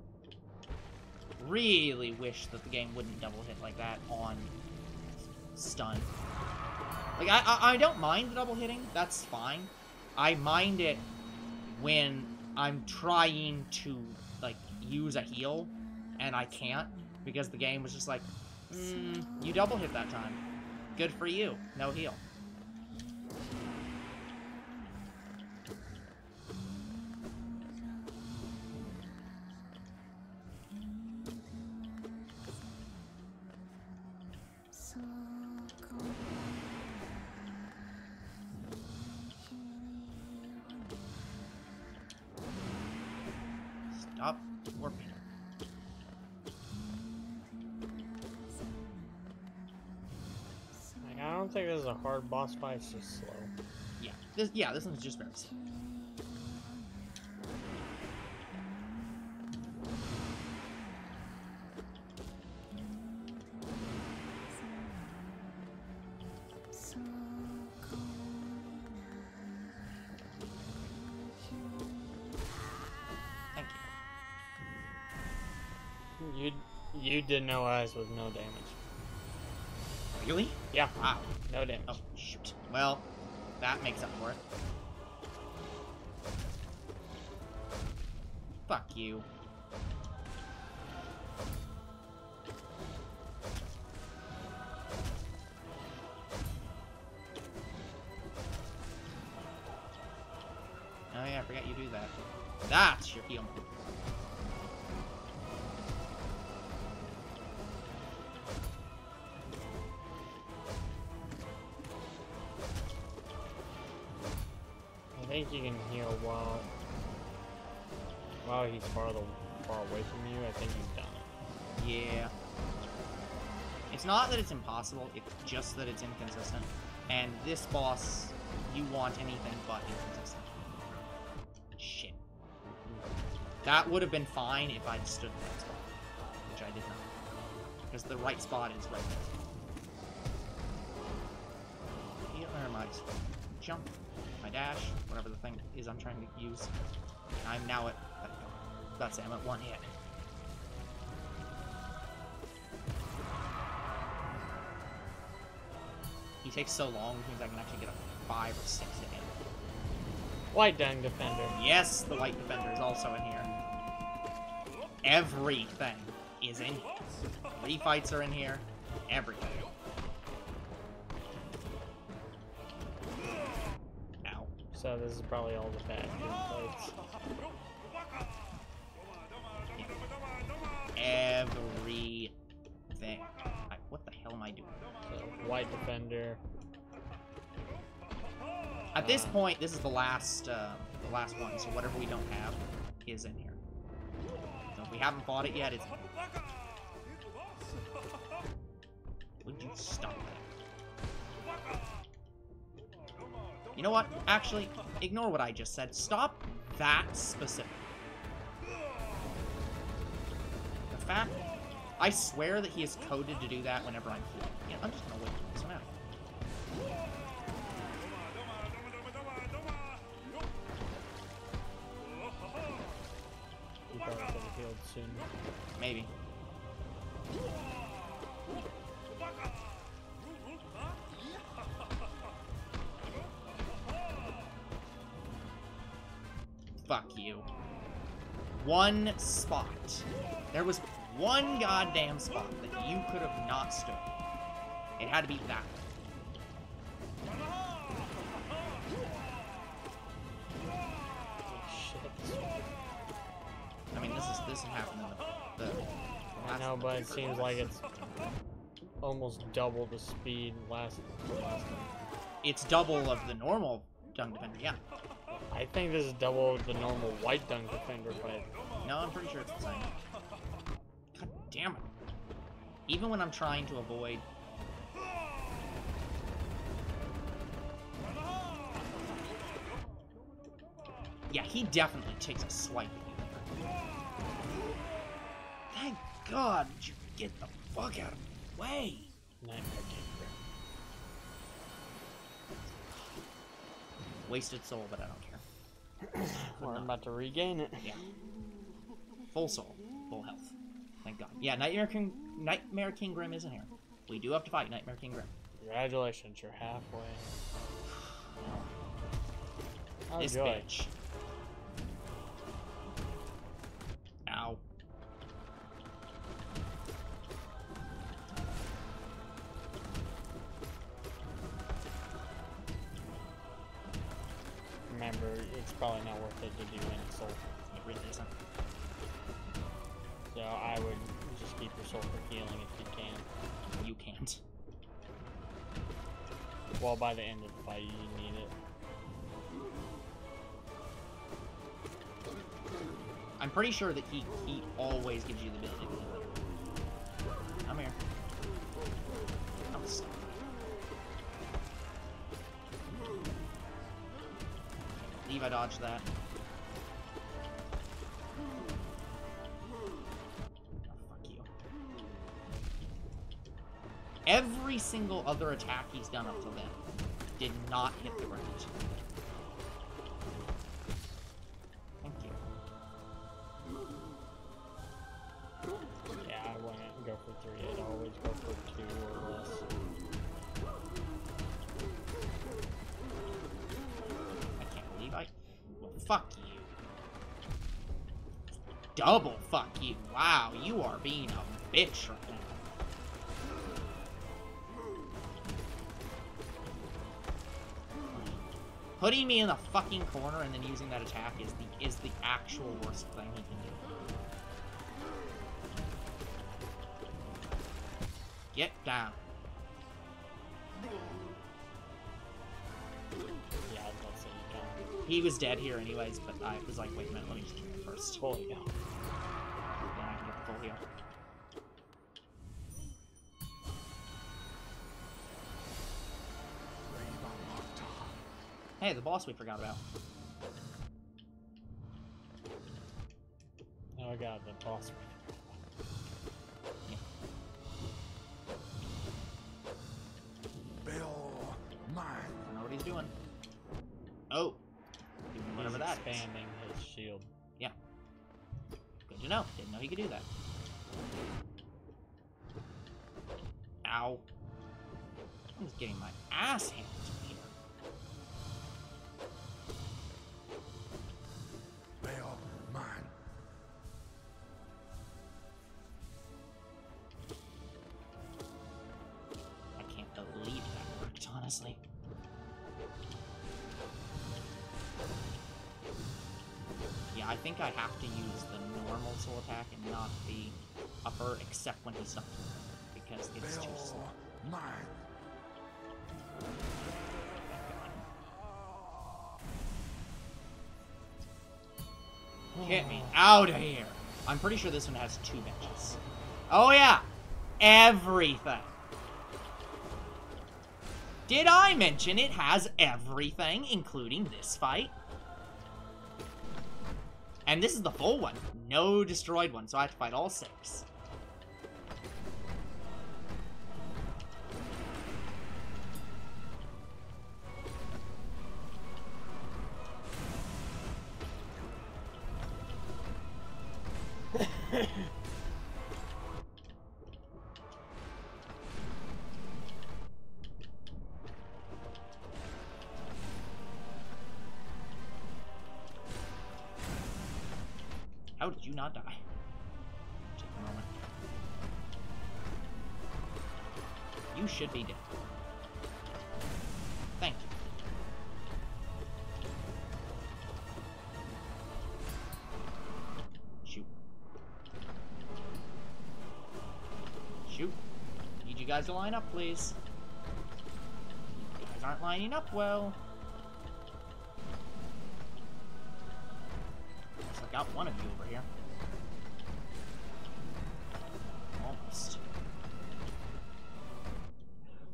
Speaker 2: Really wish that the game wouldn't double hit like that on stun. Like, I don't mind the double hitting, that's fine. I mind it when I'm trying to, like, use a heal, and I can't, because the game was just like, you double hit that time. Good for you. No heal. Stop warping.
Speaker 1: I don't think this is a hard boss fight, it's just slow.
Speaker 2: Yeah, this one's just very simple. Thank you.
Speaker 1: You did no eyes with no damage.
Speaker 2: Really?
Speaker 1: Yeah.
Speaker 2: Wow.
Speaker 1: No damage.
Speaker 2: Oh, shoot. Well, that makes up for it. Fuck you. Oh yeah, I forgot you do that. That's your heal move.
Speaker 1: I think you can heal while he's far away from you. I think you've done it.
Speaker 2: Yeah. It's not that it's impossible, it's just that it's inconsistent. And this boss, you want anything but inconsistent. Shit. That would have been fine if I'd stood in that spot, which I did not. Because the right spot is right there. Or my jump, my dash, whatever the thing is I'm trying to use. I'm now at, let's say I'm at 1 hit. He takes so long, which means I can actually get a 5 or 6 hit him.
Speaker 1: White Dung Defender.
Speaker 2: Yes, the White Defender is also in here. Everything is in here. Refights are in here. Everything. Ow.
Speaker 1: So this is probably all the bad fights.
Speaker 2: Everything. What the hell am I doing?
Speaker 1: So White Defender.
Speaker 2: At this point, this is the last one. So whatever we don't have is in here. So if we haven't bought it yet, it's. Would you stop that? You know what? Actually, ignore what I just said. Stop that specific. The fact, I swear that he is coded to do that whenever I'm healing. Yeah, I'm just gonna wait for this one out.
Speaker 1: You probably could have healed soon.
Speaker 2: Maybe. Fuck you. One spot. There was one goddamn spot that you could have not stood. It had to be that.
Speaker 1: Shit.
Speaker 2: I mean, this is happening.
Speaker 1: I know, but it seems like it's almost double the speed last time.
Speaker 2: It's double of the normal Dung Defender, yeah.
Speaker 1: I think this is double the normal White Dung Defender fight.
Speaker 2: No, I'm pretty sure it's the same. God damn it. Even when I'm trying to avoid... Yeah, he definitely takes a swipe at you there. Thank God you get the fuck out of my way.
Speaker 1: Nightmare King Grim.
Speaker 2: Wasted soul, but I don't care.
Speaker 1: Well, I'm about to regain it.
Speaker 2: Yeah. Full soul. Full health. Thank God. Yeah, Nightmare King Grim isn't here. We do have to fight Nightmare King Grim.
Speaker 1: Congratulations, you're halfway. Oh,
Speaker 2: This
Speaker 1: joy.
Speaker 2: bitch. Ow.
Speaker 1: Remember, it's probably not worth it to do insult.
Speaker 2: It really isn't.
Speaker 1: So I would just keep your soul for healing if you can.
Speaker 2: You can't.
Speaker 1: Well, by the end of the fight, you need it.
Speaker 2: I'm pretty sure that he always gives you the ability to do it. Come here. I'm stuck. believe I dodged that. Every single other attack he's done up till then did not hit the ground. Thank you.
Speaker 1: Yeah, I wouldn't go for 3. I'd always go for 2 or less.
Speaker 2: I can't believe well, fuck you. Double fuck you. Wow, you are being a bitch right now. Putting me in the fucking corner and then using that attack is the actual worst thing he can do. Get down.
Speaker 1: Yeah, I was about to say you can.
Speaker 2: He was dead here anyways, but I was like, wait a minute, let me just do it first.
Speaker 1: Holy cow.
Speaker 2: Then I can get the full heal. Hey, the boss we forgot about.
Speaker 1: Oh god, the boss.
Speaker 2: Yeah.
Speaker 3: Bill, mine.
Speaker 2: I don't know what he's doing. Oh. Doing whatever
Speaker 1: He's
Speaker 2: that is.
Speaker 1: expanding his shield.
Speaker 2: Yeah. Good to know. Didn't know he could do that. Ow. I'm just getting my ass handed to me here.
Speaker 3: Bill, mine.
Speaker 2: I can't believe that worked, honestly. Yeah, I think I have to use the normal soul attack and not the upper, except when he's not because it's too slow.
Speaker 3: Bill, mine.
Speaker 2: Get me out of here! I'm pretty sure this one has 2 benches. Oh yeah! Everything! Did I mention it has everything, including this fight? And this is the full one. No destroyed one, so I have to fight all 6. How did you not die? Take a moment. You should be dead. Thank you. Shoot. Shoot. Need you guys to line up, please. You guys aren't lining up well. I got one of you over here. Almost.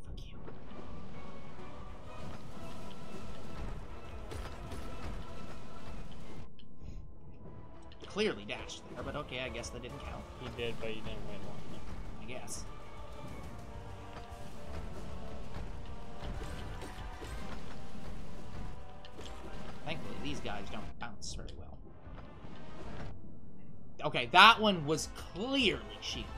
Speaker 2: Fuck you. Clearly dashed there, but okay, I guess that didn't count.
Speaker 1: You did, but you didn't win long enough.
Speaker 2: I guess. Thankfully, these guys don't bounce very well. Okay, that one was clearly shielded.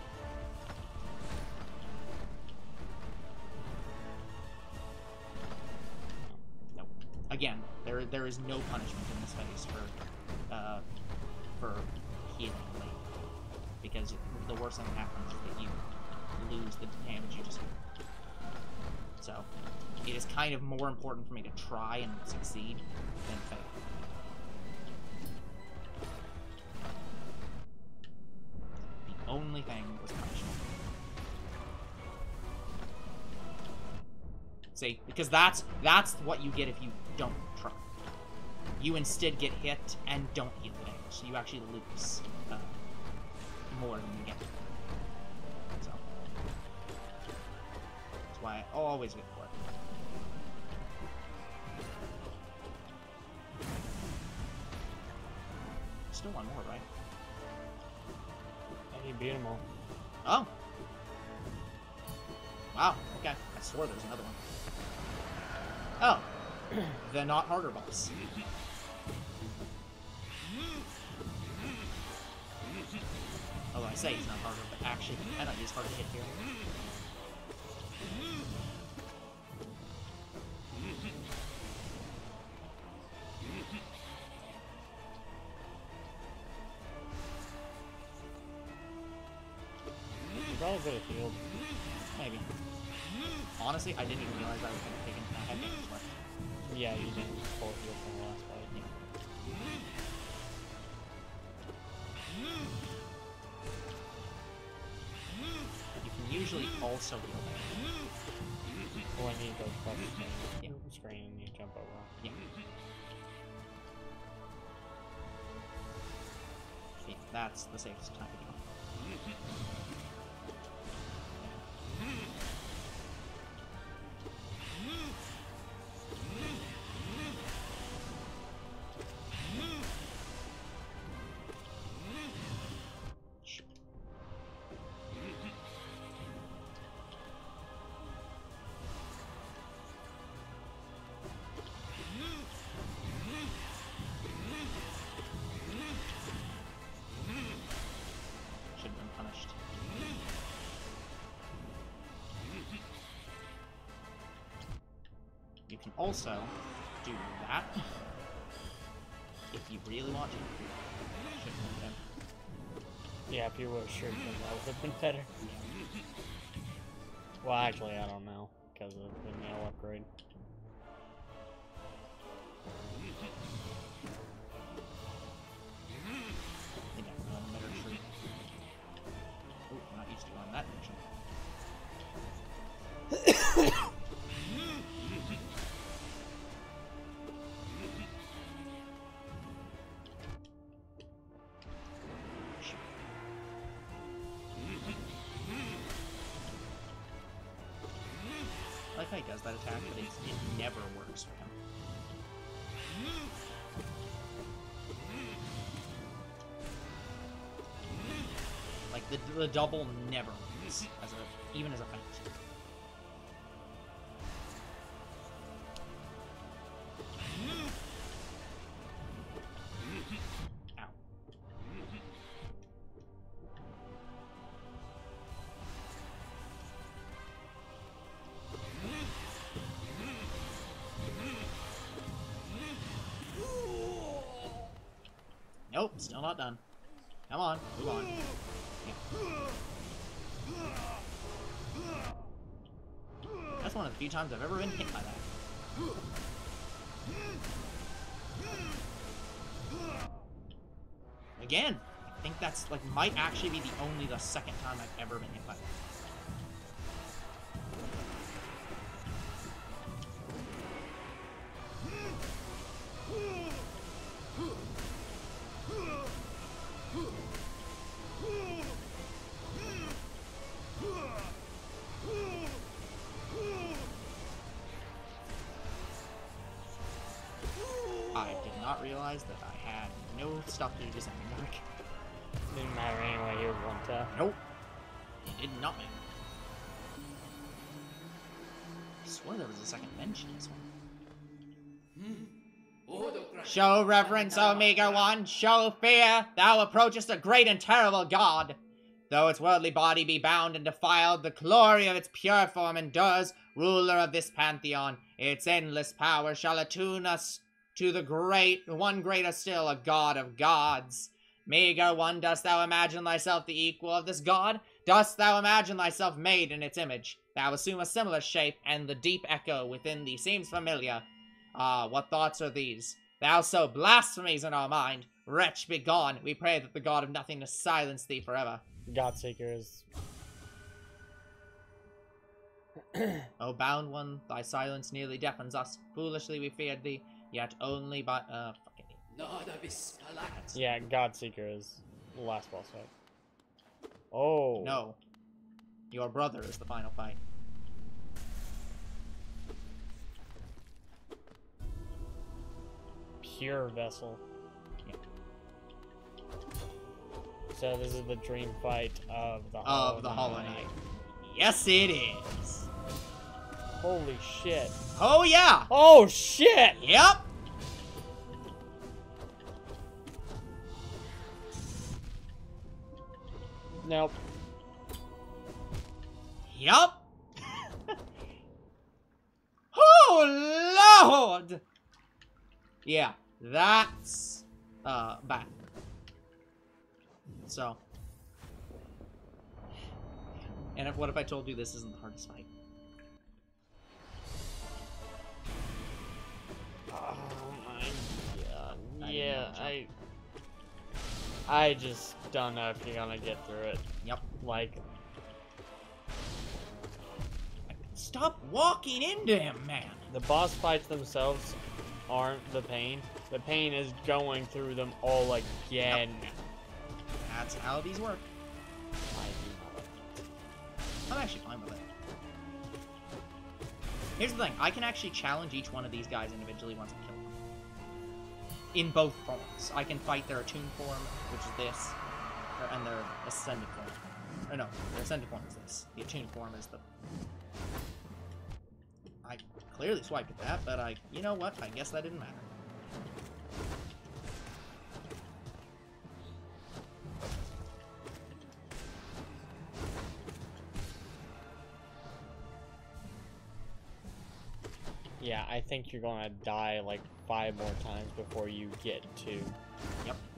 Speaker 2: Nope. Again, there is no punishment in this phase for healing late, because the worst thing that happens is that you lose the damage you just did. So, it is kind of more important for me to try and succeed than fail. Only thing was punishment. See, because that's what you get if you don't try. You instead get hit and don't heal damage, so you actually lose more than you get. So that's why I always get for it. still one more, right?
Speaker 1: And he beat them all.
Speaker 2: Oh. Wow, okay. I swore there was another one. Oh. The not harder boss. Although I say he's not harder, but actually the penalty is hard to hit here.
Speaker 1: He probably could have healed.
Speaker 2: Maybe. Honestly, I didn't even realize I was going to take I had damage left.
Speaker 1: Yeah, you didn't pull heal from the last fight.
Speaker 2: Yeah. You can usually also heal there.
Speaker 1: When he goes across the
Speaker 2: Yeah.
Speaker 1: screen and you jump over.
Speaker 2: Yeah. Yeah, that's the safest time to go. Should have been punished. You can also do that if you really want to. Should have been.
Speaker 1: Yeah, if you were sure, then that would have been better. Well, actually, I don't know, because of the nail upgrade.
Speaker 2: I think I'm on a better tree. Oh, I'm not used to going that direction. I like how he does that attack, but it never works for him. Like, the double never works, even as a feint. Ow. Nope, still not done. Come on, move on. Yeah. That's one of the few times I've ever been hit by that. Again, I think that's, like, might actually be the second time I've ever been hit by that. I did not realize that I had no stuff to do this back.
Speaker 1: Didn't matter anyway, he was one tap.
Speaker 2: Nope. It did not matter. I swore there was a second bench in this one. Show reverence, O meager one, show fear, thou approachest a great and terrible god. Though its worldly body be bound and defiled, the glory of its pure form endures, ruler of this Pantheon. Its endless power shall attune us to the one greater still, a god of gods. Meager one, dost thou imagine thyself the equal of this god? Dost thou imagine thyself made in its image? Thou assume a similar shape, and the deep echo within thee seems familiar. Ah, what thoughts are these? Thou sow blasphemies in our mind. Wretch, begone. We pray that the god of nothingness silence thee forever.
Speaker 1: Godseeker is...
Speaker 2: O bound one, thy silence nearly deafens us. Foolishly we feared thee, yet only by... fucking...
Speaker 1: Yeah, Godseeker is the last boss fight. Oh.
Speaker 2: No. Your brother is the final fight.
Speaker 1: Pure vessel.
Speaker 2: Yeah.
Speaker 1: So this is the dream fight of the
Speaker 2: Hollow Knight. Yes, it is.
Speaker 1: Holy shit.
Speaker 2: Oh, yeah.
Speaker 1: Oh, shit!
Speaker 2: Yep.
Speaker 1: Nope.
Speaker 2: Yup. Oh, Lord! Yeah, that's, bad. So. And what if I told you this isn't the hardest fight?
Speaker 1: Oh my god. Yeah, I just don't know if you're gonna get through it.
Speaker 2: Yep.
Speaker 1: Like,
Speaker 2: stop walking into him, man.
Speaker 1: the boss fights themselves aren't the pain. The pain is going through them all again.
Speaker 2: Yep. That's how these work.
Speaker 1: I do not like it.
Speaker 2: I'm actually fine with it. Here's the thing, I can actually challenge each one of these guys individually once I kill them. In both forms. I can fight their attuned form, which is this, and their ascended form. Or no, their ascended form is this. The attuned form is the... I clearly swiped at that, but you know what? I guess that didn't matter.
Speaker 1: Yeah, I think you're gonna die like 5 more times before you get to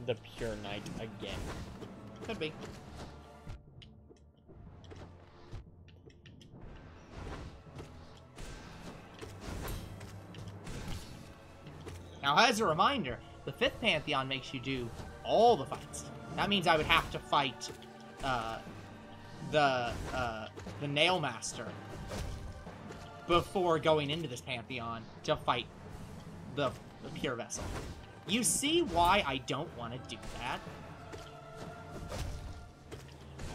Speaker 1: the Pure Knight again.
Speaker 2: Could be. Now, as a reminder, the 5th Pantheon makes you do all the fights. That means I would have to fight the Nail Master before going into this Pantheon to fight the Pure Vessel. You see why I don't want to do that?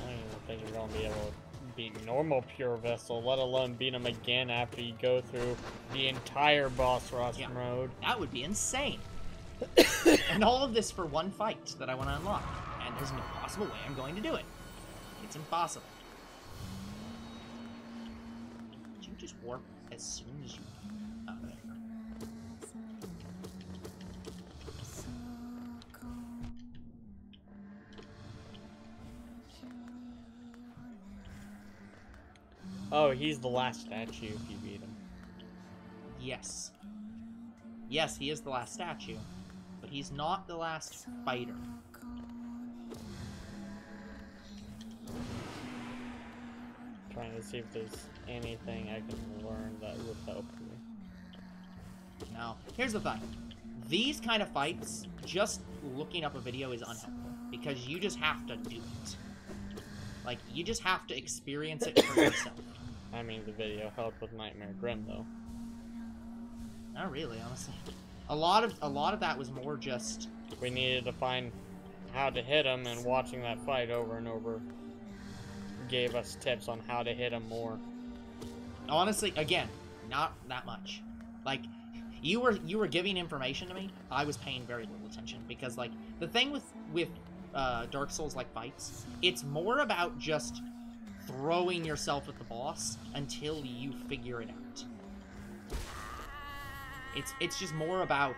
Speaker 1: I don't even think you're gonna be able to beat normal Pure Vessel, let alone beat him again after you go through the entire boss rush mode.
Speaker 2: That would be insane. And all of this for one fight that I want to unlock. And there's no possible way I'm going to do it. It's impossible. Did you just warp as soon as you... Oh, there you go.
Speaker 1: Oh, he's the last statue if you beat him.
Speaker 2: Yes. Yes, he is the last statue. But he's not the last fighter.
Speaker 1: Trying to see if there's anything I can learn that would help me.
Speaker 2: No. Here's the thing. These kind of fights, just looking up a video is unhelpful. Because you just have to do it. Like, you just have to experience it for yourself.
Speaker 1: I mean, the video helped with Nightmare Grim, though.
Speaker 2: Not really, honestly. A lot of that was more just...
Speaker 1: We needed to find how to hit him, and watching that fight over and over gave us tips on how to hit him more.
Speaker 2: Honestly, again, not that much. Like, you were giving information to me, I was paying very little attention, because, like, the thing with Dark Souls-like fights, it's more about just throwing yourself at the boss until you figure it out. It's just more about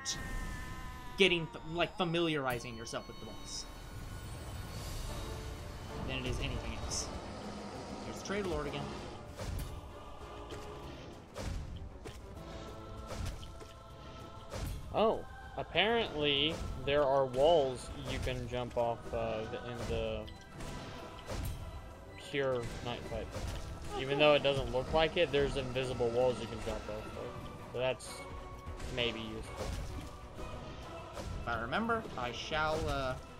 Speaker 2: getting, familiarizing yourself with the boss than it is anything else. Here's the Trader Lord again.
Speaker 1: Oh, apparently there are walls you can jump off of in the Pure Night fight. Even though it doesn't look like it, there's invisible walls you can jump off of. So that's maybe useful.
Speaker 2: If I remember, I shall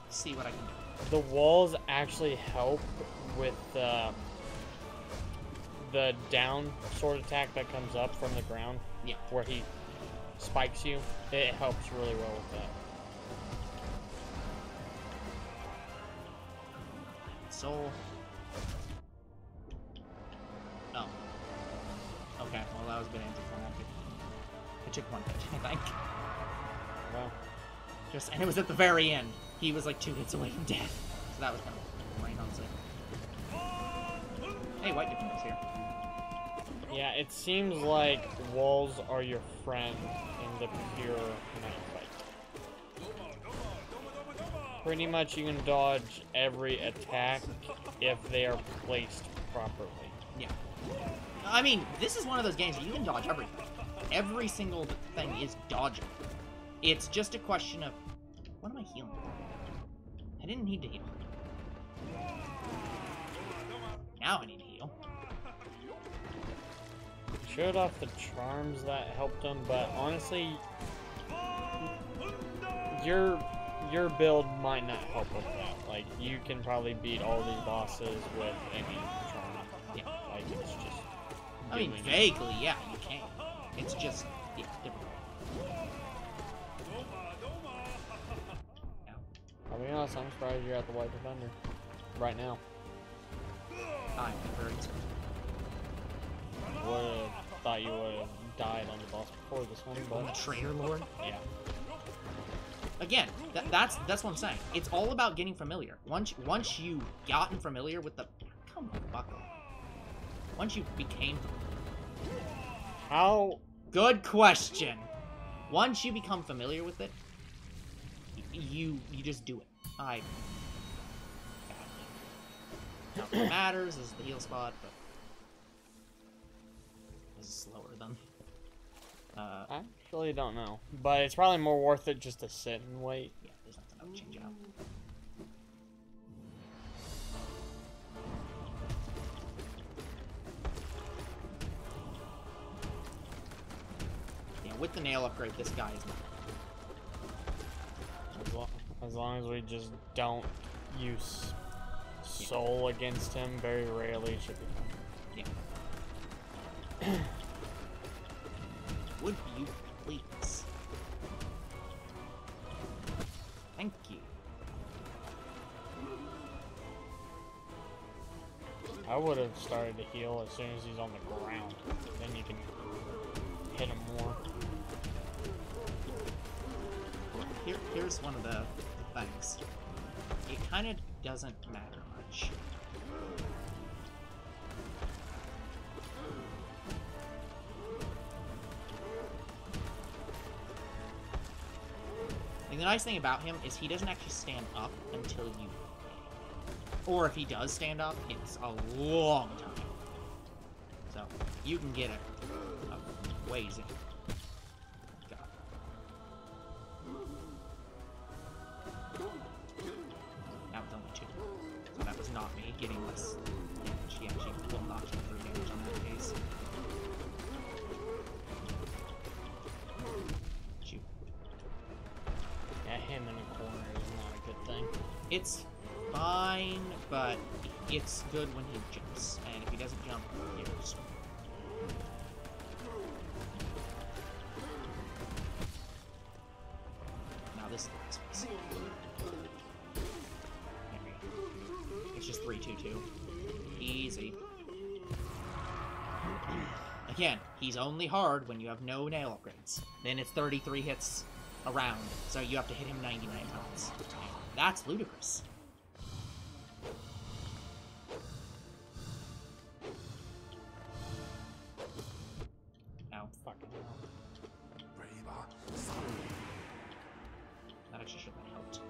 Speaker 2: see what I can do.
Speaker 1: The walls actually help with the down sword attack that comes up from the ground.
Speaker 2: Yeah.
Speaker 1: Where he spikes you. It helps really well with that.
Speaker 2: So... Oh. Okay, well that was a bit anticlimactic. It took one hit, I think.
Speaker 1: Well,
Speaker 2: And it was at the very end. He was like 2 hits away from death. So that was kind of boring, honestly. Hey, White Defender's here.
Speaker 1: Yeah, it seems like walls are your friend in the pure knife fight. Pretty much you can dodge every attack if they are placed properly.
Speaker 2: Yeah. I mean, this is one of those games where you can dodge everything. Every single thing is dodgeable. It's just a question of... What am I healing? I didn't need to heal. Now I need to heal.
Speaker 1: Showed off the charms that helped him, but honestly, your build might not help with that. Like, you can probably beat all these bosses with any charm.
Speaker 2: Yeah.
Speaker 1: Like, it's just...
Speaker 2: I mean, vaguely, yeah, you can. It's just, yeah, different.
Speaker 1: I'll be honest, I'm surprised you're at the White Defender right now.
Speaker 2: I'm very excited.
Speaker 1: Would have thought you would have died on the boss before this one,
Speaker 2: On the
Speaker 1: but
Speaker 2: Traitor Lord?
Speaker 1: yeah.
Speaker 2: Again, that's what I'm saying. It's all about getting familiar. Once you've gotten familiar with the... Come on, fuck off. Once you became...
Speaker 1: How?
Speaker 2: Good question. Once you become familiar with it, you just do it. Not what matters is the heal spot, but this is slower than.
Speaker 1: I actually don't know, but it's probably more worth it just to sit and wait.
Speaker 2: Yeah, there's nothing I would change out. Yeah, with the nail upgrade, this guy is not.
Speaker 1: As long as we just don't use soul against him, very rarely it should be fine.
Speaker 2: Yeah. Would you please? Thank you.
Speaker 1: I would have started to heal as soon as he's on the ground. Then you can hit him more.
Speaker 2: Here's one of the things. It kind of doesn't matter much. And the nice thing about him is he doesn't actually stand up until you... Or if he does stand up, it's a long time. So, you can get a ways in. That was only 2. So that was not me getting less damage. He actually will not get 3 damage on that case. Shoot.
Speaker 1: Yeah, him in the corner is not a good thing.
Speaker 2: It's fine, but it's good when he jumps. And if he doesn't jump, you're just... Now this is the last piece. It's just 3-2-2. Easy. Again, he's only hard when you have no nail upgrades. Then it's 33 hits a round, so you have to hit him 99 times. That's ludicrous. Ow.
Speaker 1: Fucking hell.
Speaker 2: That actually should have helped.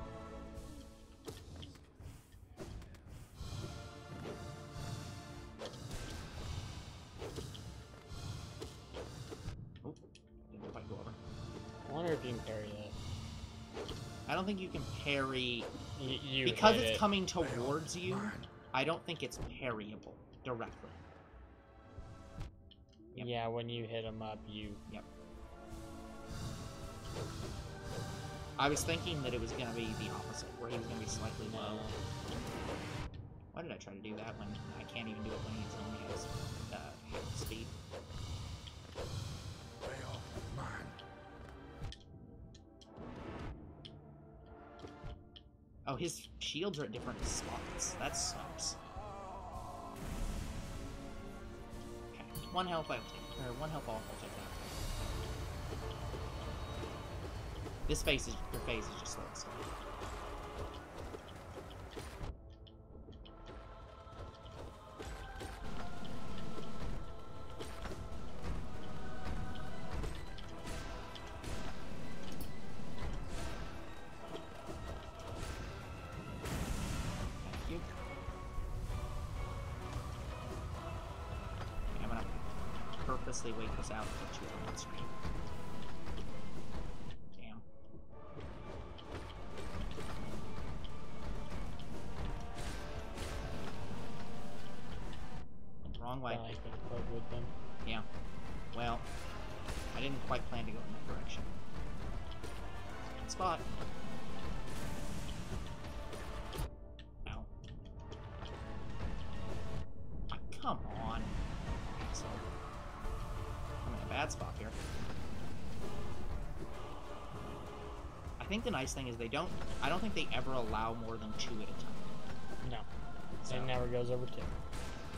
Speaker 2: Oh, didn't quite go over.
Speaker 1: I wonder if you can parry that.
Speaker 2: I don't think you can parry...
Speaker 1: You
Speaker 2: because
Speaker 1: hit
Speaker 2: it's
Speaker 1: it.
Speaker 2: coming towards you, I don't think it's parryable directly. Yep.
Speaker 1: Yeah, when you hit him up, you...
Speaker 2: Yep. I was thinking that it was going to be the opposite, where he was going to be slightly low. Why did I try to do that when I can't even do it when he's only has half speed? Oh, his shields are at different spots. That sucks. Okay, 1 health I'll take, or 1 health off, I'll take that. This phase is, your phase is just slow and stuff. purposely wait this out for 2 on screen. Damn. Wrong way.
Speaker 1: I could have played with them.
Speaker 2: Yeah. Well, I didn't quite plan to go in that direction. Good spot. Ow. Ah, come on. So, I'm in a bad spot here. I think the nice thing is I don't think they ever allow more than 2 at a time.
Speaker 1: No.
Speaker 2: So,
Speaker 1: It never goes over 2.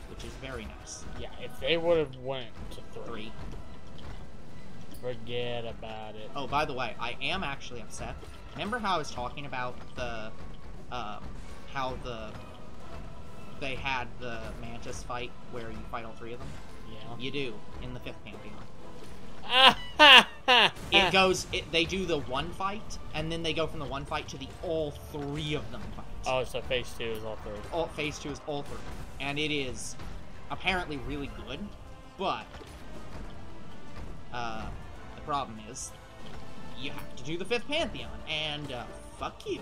Speaker 2: which is very nice.
Speaker 1: Yeah, if they would have went to 3,
Speaker 2: 3.
Speaker 1: forget about it.
Speaker 2: Oh, by the way, I am actually upset. Remember how I was talking about they had the Mantis fight where you fight all 3 of them?
Speaker 1: Yeah.
Speaker 2: You do, in the 5th Pantheon.
Speaker 1: It
Speaker 2: they do the 1 fight, and then they go from the 1 fight to the all 3 of them fight.
Speaker 1: Oh, so phase 2 is all 3.
Speaker 2: Phase 2 is all 3. And it is apparently really good, but the problem is you have to do the 5th Pantheon, and fuck you.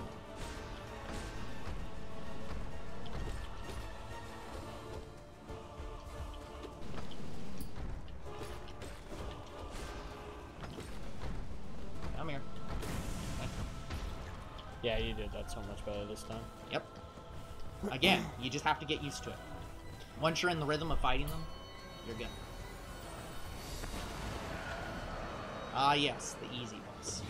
Speaker 2: Come here. Okay.
Speaker 1: Yeah, you did that so much better this time.
Speaker 2: Yep. Again, you just have to get used to it. Once you're in the rhythm of fighting them, you're good. Ah, yes, the easy boss.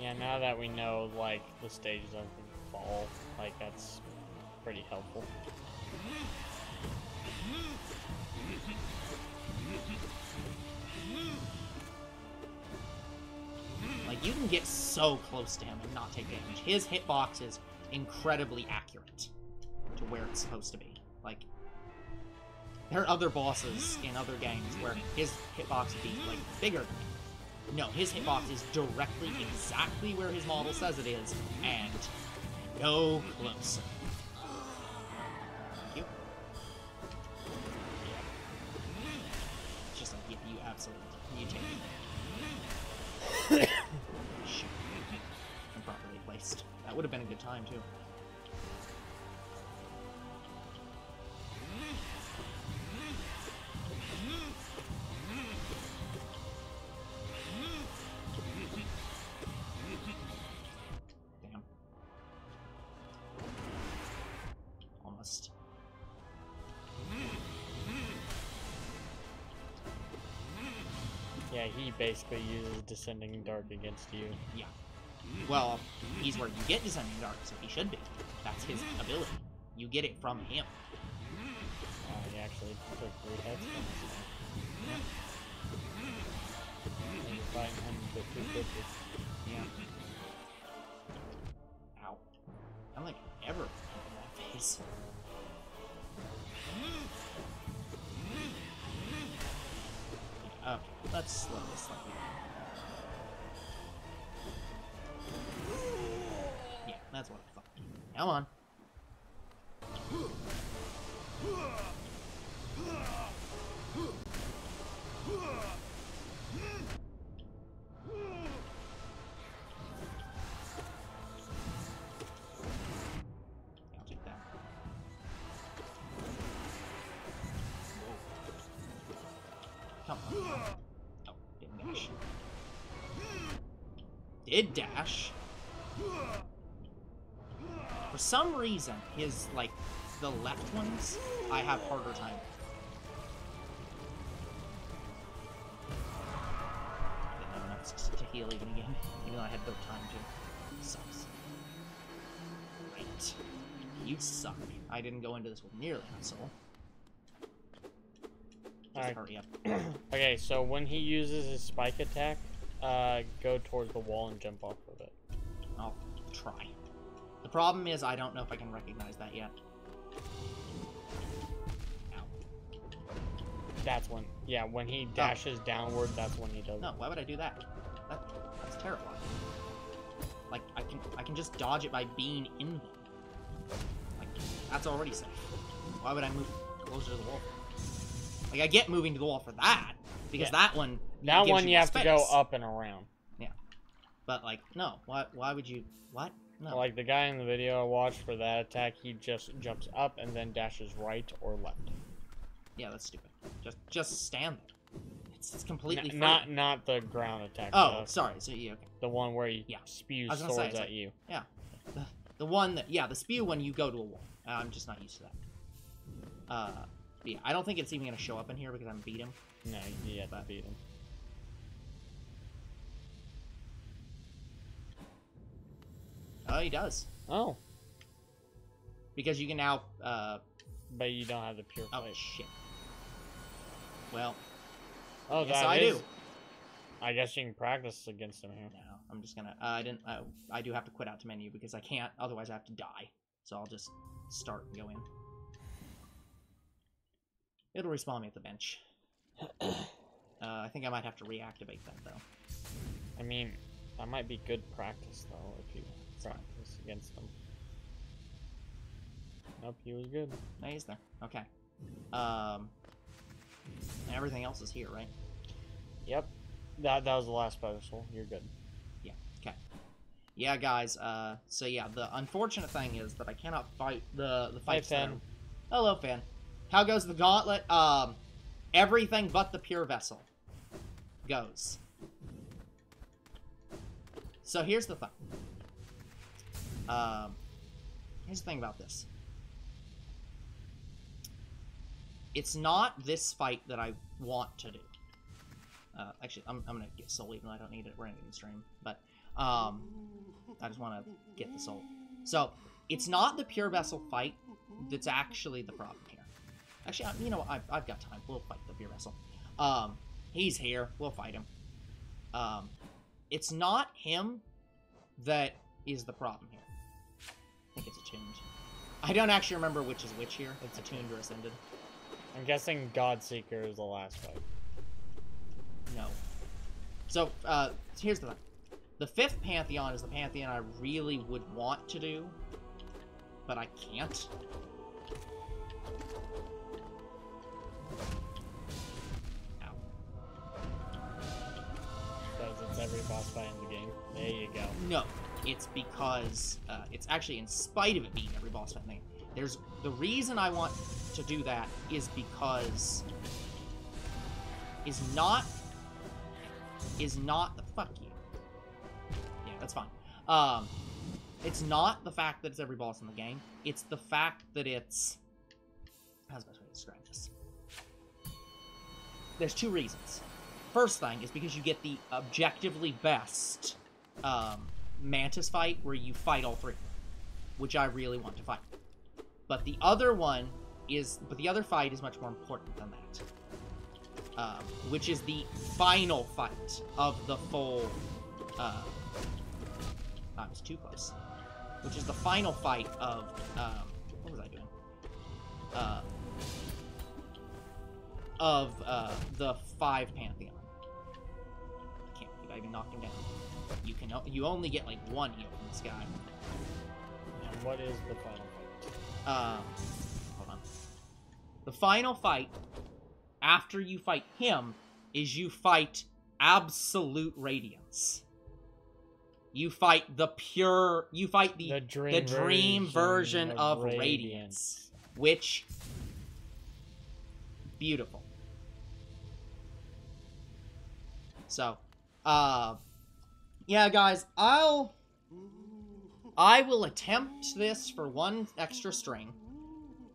Speaker 1: Yeah, now that we know, like, the stages doesn't fall, like, that's pretty helpful.
Speaker 2: Like, you can get so close to him and not take damage. His hitbox is incredibly accurate to where it's supposed to be. Like, there are other bosses in other games where his hitbox would be, like, bigger than him. No, his hitbox is directly exactly where his model says it is, and no closer. Thank you. It's just like, yeah, you absolutely, you take it. Shoot. Improperly placed. That would have been a good time, too. Damn. Almost.
Speaker 1: Yeah, he basically uses Descending Dark against you.
Speaker 2: Yeah. Well, he's where you get Descending Dark, so he should be. That's his ability. You get it from him.
Speaker 1: He actually took 3 hits from us. And you're fighting him with 250.
Speaker 2: Yeah. Ow. I don't think I ever in that phase. Okay, let's slow this slightly down. Yeah, that's what I thought. Come on. I'll take that. Come on. Oh, didn't dash. Did dash. For some reason, his, like, the left ones, I have harder time. I didn't have enough to heal even again, even though I had built time to. Sucks. Right. You suck. I didn't go into this with nearly enough soul. Just
Speaker 1: Alright.
Speaker 2: hurry up.
Speaker 1: Okay, so when he uses his spike attack, go towards the wall and jump off of it.
Speaker 2: I'll try. The problem is I don't know if I can recognize that yet. Ow.
Speaker 1: That's when, yeah, when he dashes downward, that's when he does
Speaker 2: No,
Speaker 1: it.
Speaker 2: why would I do that? That's terrible. Like, I can just dodge it by being in them. Like, that's already safe. Why would I move closer to the wall? Like, I get moving to the wall for that, because that one
Speaker 1: That
Speaker 2: gives
Speaker 1: one you have
Speaker 2: space.
Speaker 1: to go up and around.
Speaker 2: Yeah. But, like, no. Why would you... What? No.
Speaker 1: Like, the guy in the video I watched for that attack, he just jumps up and then dashes right or left.
Speaker 2: Yeah, that's stupid. Just stand there. It's completely free.
Speaker 1: Not the ground attack.
Speaker 2: Oh, sorry. So, yeah, okay.
Speaker 1: The one where he spews swords
Speaker 2: say,
Speaker 1: at you.
Speaker 2: Yeah. The one that... Yeah, the spew when you go to a wall. I'm just not used to that. Yeah, I don't think it's even going to show up in here because I'm beat him.
Speaker 1: No, you have to beat him.
Speaker 2: Oh, he does.
Speaker 1: Oh.
Speaker 2: Because you can now,
Speaker 1: But you don't have the pure
Speaker 2: Oh,
Speaker 1: fight.
Speaker 2: shit. Well,
Speaker 1: Oh,
Speaker 2: yes,
Speaker 1: that
Speaker 2: I
Speaker 1: is...
Speaker 2: do.
Speaker 1: I guess you can practice against him here.
Speaker 2: No, I'm just gonna, I do have to quit out to menu because I can't, otherwise I have to die. So I'll just start and go in. It'll respawn me at the bench. I think I might have to reactivate that, though.
Speaker 1: I mean, that might be good practice, though, if you practice against them. Nope, he was good.
Speaker 2: No, he's there. Okay. Everything else is here, right?
Speaker 1: Yep. That was the last pedestal. You're good.
Speaker 2: Yeah, okay. Yeah, guys, so yeah, the unfortunate thing is that I cannot fight the fights that
Speaker 1: Finn.
Speaker 2: are... Hello, Finn. How goes the gauntlet? Everything but the pure vessel goes. So here's the thing. Here's the thing about this. It's not this fight that I want to do. Actually, I'm gonna get soul even though I don't need it. We're ending the stream, but I just want to get the soul. So it's not the pure vessel fight that's actually the problem here. Actually, you know what? I've got time. We'll fight the pure vessel. He's here. We'll fight him. It's not him that is the problem here. I think it's attuned. I don't actually remember which is which here. It's attuned or ascended.
Speaker 1: I'm guessing Godseeker is the last fight.
Speaker 2: No. So, here's the thing. The 5th Pantheon is the Pantheon I really would want to do, but I can't. Ow.
Speaker 1: Because it's every boss fight in the game. There you go.
Speaker 2: No. It's because, it's actually in spite of it being every boss fight in the game. There's, the reason I want to do that is because, is not the, fuck you. Yeah, that's fine. It's not the fact that it's every boss in the game. It's the fact that it's, how's the best way to describe this? There's 2 reasons. First thing is because you get the objectively best, Mantis fight where you fight all 3 of them, which I really want to fight. But the other one is, the other fight is much more important than that. Which is the final fight of the full, I was too close. Which is the final fight of, what was I doing? The 5 Pantheon. I can't believe I even knocked him down. You only get like 1 heal from this guy.
Speaker 1: And what is the final fight?
Speaker 2: Hold on. The final fight, after you fight him, is you fight Absolute Radiance. You fight the pure... You fight the dream version of Radiance. Which... Beautiful. So, yeah, guys, I will attempt this for 1 extra string,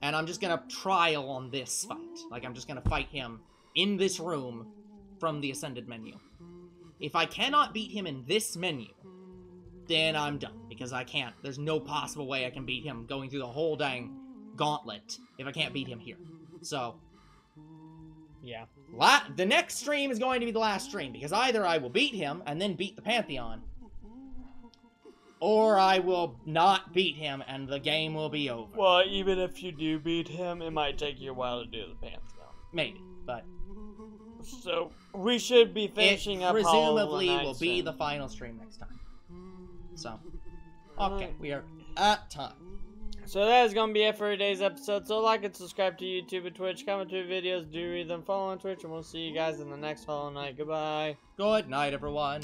Speaker 2: and I'm just gonna trial on this fight. Like, I'm just gonna fight him in this room from the Ascended menu. If I cannot beat him in this menu, then I'm done, because I can't. There's no possible way I can beat him going through the whole dang gauntlet if I can't beat him here. So,
Speaker 1: yeah.
Speaker 2: The next stream is going to be the last stream, because either I will beat him and then beat the Pantheon, or I will not beat him and the game will be over.
Speaker 1: Well, even if you do beat him, it might take you a while to do the Pantheon.
Speaker 2: Maybe, but...
Speaker 1: So, we should be finishing up
Speaker 2: presumably
Speaker 1: Hollow Knight
Speaker 2: will be
Speaker 1: soon.
Speaker 2: the final stream next time. So, okay, we are at time.
Speaker 1: So that is going to be it for today's episode. So like and subscribe to YouTube and Twitch. Comment to videos. Do read them. Follow on Twitch. And we'll see you guys in the next Hollow Knight. Goodbye.
Speaker 2: Good night, everyone.